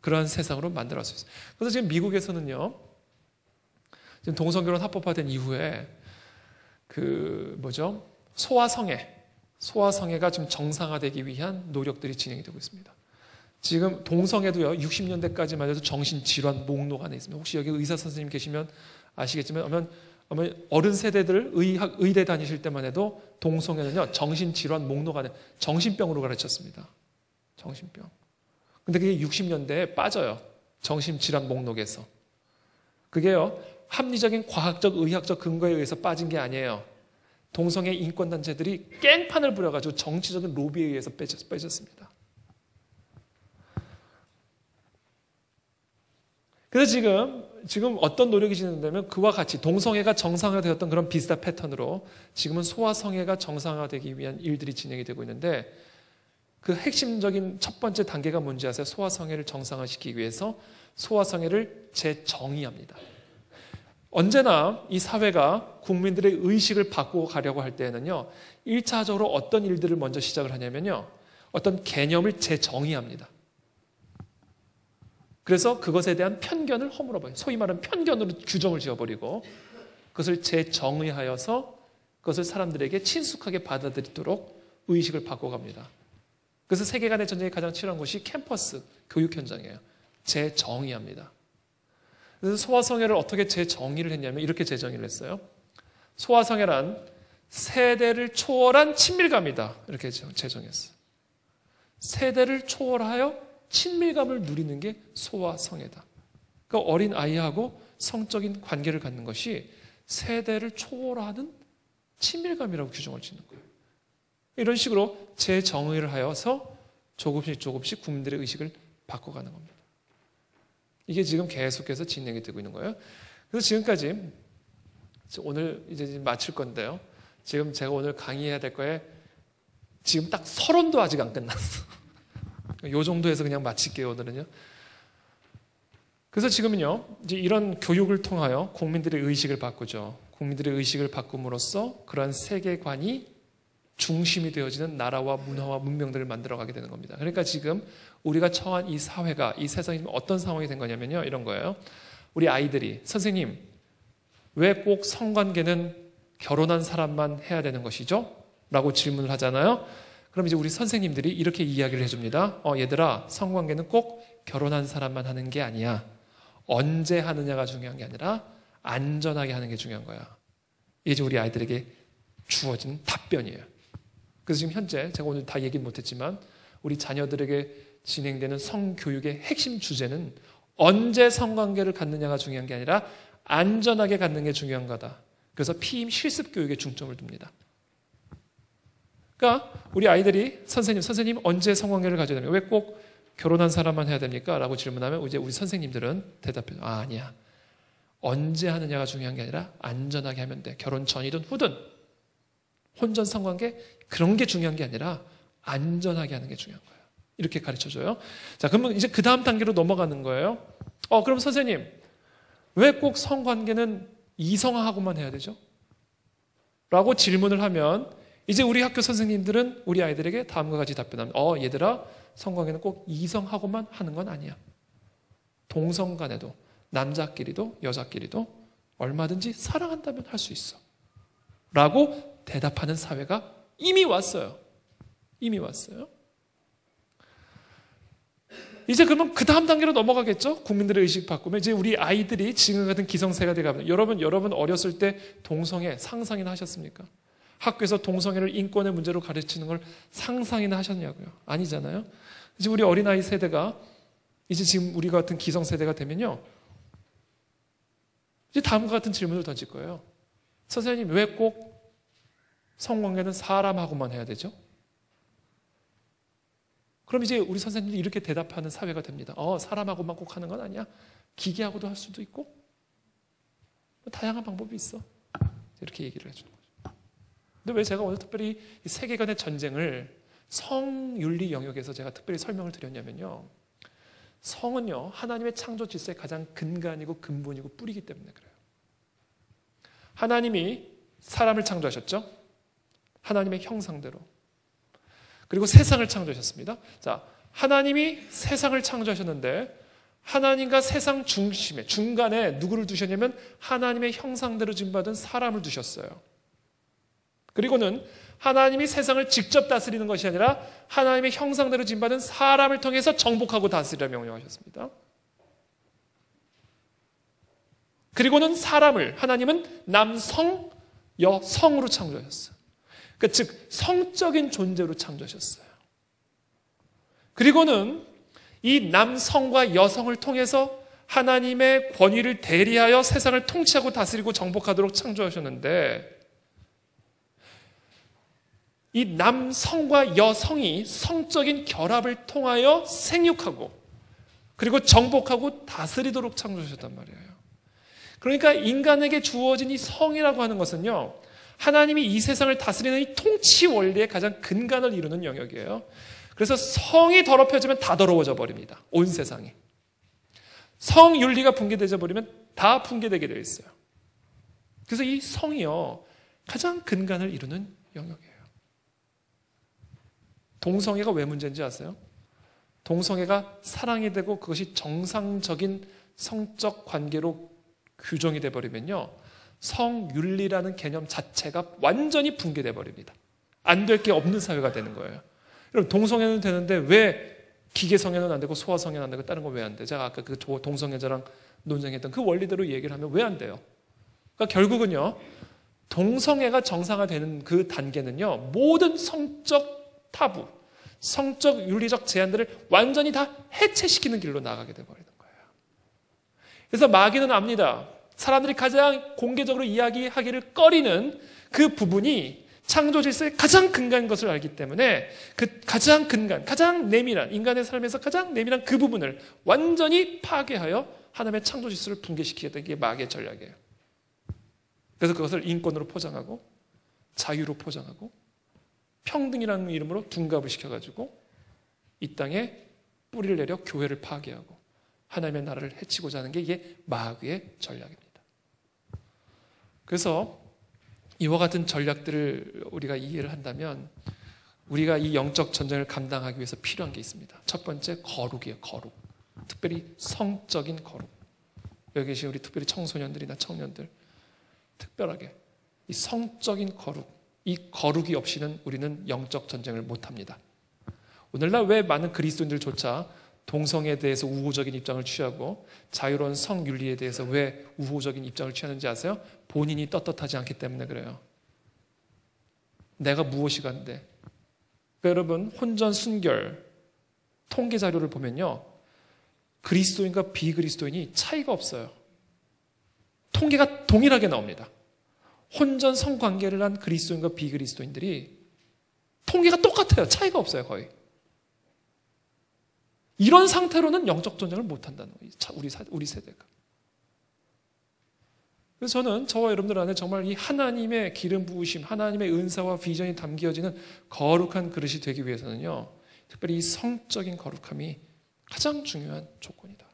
그러한 세상으로 만들어갈 수 있어요. 그래서 지금 미국에서는요, 지금 동성결혼 합법화된 이후에 소아성애가 좀 정상화되기 위한 노력들이 진행이 되고 있습니다. 지금 동성애도요, 60년대까지만 해도 정신질환 목록 안에 있습니다. 혹시 여기 의사 선생님 계시면 아시겠지만, 어른 세대들 의대 다니실 때만 해도 동성애는요, 정신질환 목록 안에 정신병으로 가르쳤습니다. 정신병. 근데 그게 60년대에 빠져요. 정신질환 목록에서. 그게요, 합리적인 과학적, 의학적 근거에 의해서 빠진 게 아니에요. 동성애 인권단체들이 깽판을 부려가지고 정치적인 로비에 의해서 빼졌습니다. 그래서 지금 어떤 노력이 진행되면 그와 같이 동성애가 정상화되었던 그런 비슷한 패턴으로 지금은 소아성애가 정상화되기 위한 일들이 진행이 되고 있는데 그 핵심적인 첫 번째 단계가 뭔지 아세요? 소아성애를 정상화시키기 위해서 소아성애를 재정의합니다. 언제나 이 사회가 국민들의 의식을 바꾸고 가려고 할 때에는요, 1차적으로 어떤 일들을 먼저 시작을 하냐면요, 어떤 개념을 재정의합니다. 그래서 그것에 대한 편견을 허물어버려요. 소위 말하는 편견으로 규정을 지어버리고 그것을 재정의하여서 그것을 사람들에게 친숙하게 받아들이도록 의식을 바꿔갑니다. 그래서 세계 간의 전쟁이 가장 치열한 곳이 캠퍼스, 교육 현장이에요. 재정의합니다. 그래서 소아성애를 어떻게 재정의를 했냐면 이렇게 재정의를 했어요. 소아성애란 세대를 초월한 친밀감이다. 이렇게 재정의했어요. 세대를 초월하여 친밀감을 누리는 게 소아성애다. 그러니까 어린 아이하고 성적인 관계를 갖는 것이 세대를 초월하는 친밀감이라고 규정을 짓는 거예요. 이런 식으로 재정의를 하여서 조금씩 국민들의 의식을 바꿔가는 겁니다. 이게 지금 계속해서 진행이 되고 있는 거예요. 그래서 지금까지 오늘 이제 마칠 건데요. 지금 제가 오늘 강의해야 될 거에 지금 딱 서론도 아직 안 끝났어. 요 정도에서 그냥 마칠게요, 오늘은요. 그래서 지금은요, 이제 이런 교육을 통하여 국민들의 의식을 바꾸죠. 국민들의 의식을 바꿈으로써 그러한 세계관이 중심이 되어지는 나라와 문화와 문명들을 만들어가게 되는 겁니다. 그러니까 지금 우리가 처한 이 사회가, 이 세상이 어떤 상황이 된 거냐면요, 이런 거예요. 우리 아이들이 선생님, 왜 꼭 성관계는 결혼한 사람만 해야 되는 것이죠? 라고 질문을 하잖아요. 그럼 이제 우리 선생님들이 이렇게 이야기를 해줍니다. 얘들아, 성관계는 꼭 결혼한 사람만 하는 게 아니야. 언제 하느냐가 중요한 게 아니라 안전하게 하는 게 중요한 거야. 이게 이제 우리 아이들에게 주어진 답변이에요. 그래서 지금 현재 제가 오늘 다 얘기는 못했지만 우리 자녀들에게 진행되는 성교육의 핵심 주제는 언제 성관계를 갖느냐가 중요한 게 아니라 안전하게 갖는 게 중요한 거다. 그래서 피임 실습 교육에 중점을 둡니다. 그러니까 우리 아이들이 선생님 언제 성관계를 가져야 됩니까? 왜 꼭 결혼한 사람만 해야 됩니까? 라고 질문하면 이제 우리 선생님들은 대답해요. 아니야. 언제 하느냐가 중요한 게 아니라 안전하게 하면 돼. 결혼 전이든 후든 혼전 성관계 그런 게 중요한 게 아니라 안전하게 하는 게 중요한 거예요. 이렇게 가르쳐줘요. 자, 그러면 이제 그 다음 단계로 넘어가는 거예요. 그럼 선생님 왜 꼭 성관계는 이성하고만 해야 되죠? 라고 질문을 하면 이제 우리 학교 선생님들은 우리 아이들에게 다음과 같이 답변합니다. 얘들아, 성관계는 꼭 이성하고만 하는 건 아니야. 동성 간에도 남자끼리도 여자끼리도 얼마든지 사랑한다면 할 수 있어. 라고 대답하는 사회가 이미 왔어요. 이미 왔어요. 이제 그러면 그 다음 단계로 넘어가겠죠? 국민들의 의식 바꾸면 이제 우리 아이들이 지금 같은 기성세대가 되갑니다. 여러분 어렸을 때 동성애 상상이나 하셨습니까? 학교에서 동성애를 인권의 문제로 가르치는 걸 상상이나 하셨냐고요? 아니잖아요. 이제 우리 어린아이 세대가 이제 지금 우리 같은 기성세대가 되면요. 이제 다음과 같은 질문을 던질 거예요. 선생님, 왜 꼭 성관계는 사람하고만 해야 되죠? 그럼 이제 우리 선생님들이 이렇게 대답하는 사회가 됩니다. 사람하고만 꼭 하는 건 아니야. 기계하고도 할 수도 있고 다양한 방법이 있어. 이렇게 얘기를 해주는 거죠. 근데 왜 제가 오늘 특별히 이 세계관의 전쟁을 성윤리 영역에서 제가 특별히 설명을 드렸냐면요. 성은요, 하나님의 창조 질서의 가장 근간이고 근본이고 뿌리이기 때문에 그래요. 하나님이 사람을 창조하셨죠? 하나님의 형상대로. 그리고 세상을 창조하셨습니다. 자, 하나님이 세상을 창조하셨는데 하나님과 세상 중간에 누구를 두셨냐면 하나님의 형상대로 지음받은 사람을 두셨어요. 그리고는 하나님이 세상을 직접 다스리는 것이 아니라 하나님의 형상대로 지음받은 사람을 통해서 정복하고 다스리라 명령하셨습니다. 그리고는 사람을 하나님은 남성, 여성으로 창조하셨어요. 그러니까 즉 성적인 존재로 창조하셨어요. 그리고는 이 남성과 여성을 통해서 하나님의 권위를 대리하여 세상을 통치하고 다스리고 정복하도록 창조하셨는데 이 남성과 여성이 성적인 결합을 통하여 생육하고 그리고 정복하고 다스리도록 창조하셨단 말이에요. 그러니까 인간에게 주어진 이 성이라고 하는 것은요, 하나님이 이 세상을 다스리는 이 통치 원리의 가장 근간을 이루는 영역이에요. 그래서 성이 더럽혀지면 다 더러워져 버립니다. 온 세상이. 성윤리가 붕괴되어 버리면 다 붕괴되게 되어 있어요. 그래서 이 성이요, 가장 근간을 이루는 영역이에요. 동성애가 왜 문제인지 아세요? 동성애가 사랑이 되고 그것이 정상적인 성적 관계로 규정이 돼버리면요, 성윤리라는 개념 자체가 완전히 붕괴돼 버립니다. 안 될 게 없는 사회가 되는 거예요. 여러분, 동성애는 되는데 왜 기계성애는 안 되고 소아성애는 안 되고 다른 건 왜 안 돼? 제가 아까 그 동성애자랑 논쟁했던 그 원리대로 얘기를 하면 왜 안 돼요? 그러니까 결국은요, 동성애가 정상화되는 그 단계는요, 모든 성적 타부, 성적 윤리적 제한들을 완전히 다 해체시키는 길로 나가게 돼버리는 거예요. 그래서 마귀는 압니다. 사람들이 가장 공개적으로 이야기하기를 꺼리는 그 부분이 창조 질서의 가장 근간인 것을 알기 때문에 그 가장 근간, 가장 내밀한, 인간의 삶에서 가장 내밀한 그 부분을 완전히 파괴하여 하나님의 창조 질서를 붕괴시키겠다는 게 마귀의 전략이에요. 그래서 그것을 인권으로 포장하고 자유로 포장하고 평등이라는 이름으로 둔갑을 시켜가지고 이 땅에 뿌리를 내려 교회를 파괴하고 하나님의 나라를 해치고자 하는 게 이게 마귀의 전략입니다. 그래서 이와 같은 전략들을 우리가 이해를 한다면 우리가 이 영적 전쟁을 감당하기 위해서 필요한 게 있습니다. 첫 번째, 거룩이에요. 거룩. 특별히 성적인 거룩. 여기 계신 우리 특별히 청소년들이나 청년들, 특별하게 이 성적인 거룩, 이 거룩이 없이는 우리는 영적 전쟁을 못합니다. 오늘날 왜 많은 그리스도인들조차 동성애에 대해서 우호적인 입장을 취하고 자유로운 성윤리에 대해서 왜 우호적인 입장을 취하는지 아세요? 본인이 떳떳하지 않기 때문에 그래요. 내가 무엇이 간데. 그러니까 여러분, 혼전 순결 통계 자료를 보면요, 그리스도인과 비그리스도인이 차이가 없어요. 통계가 동일하게 나옵니다. 혼전 성관계를 한 그리스도인과 비그리스도인들이 통계가 똑같아요. 차이가 없어요, 거의. 이런 상태로는 영적 전쟁을 못한다는 거예요, 우리 세대가. 그래서 저는 저와 여러분들 안에 정말 이 하나님의 기름 부으심, 하나님의 은사와 비전이 담겨지는 거룩한 그릇이 되기 위해서는요, 특별히 이 성적인 거룩함이 가장 중요한 조건이다.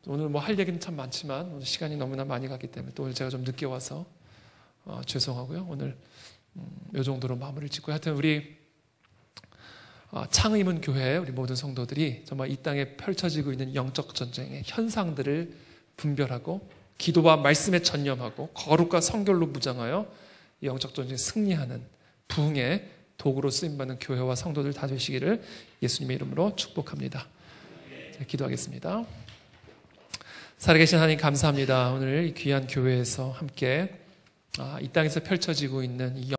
오늘 뭐 할 얘기는 참 많지만 오늘 시간이 너무나 많이 갔기 때문에 또 오늘 제가 좀 늦게 와서 죄송하고요. 오늘 이 정도로 마무리를 짓고, 하여튼 우리 창의문 교회 우리 모든 성도들이 정말 이 땅에 펼쳐지고 있는 영적 전쟁의 현상들을 분별하고 기도와 말씀에 전념하고 거룩과 성결로 무장하여 영적 전쟁에 승리하는 부흥의 도구로 쓰임받는 교회와 성도들 다 되시기를 예수님의 이름으로 축복합니다. 기도하겠습니다. 살아계신 하나님, 감사합니다. 오늘 이 귀한 교회에서 함께 이 땅에서 펼쳐지고 있는 이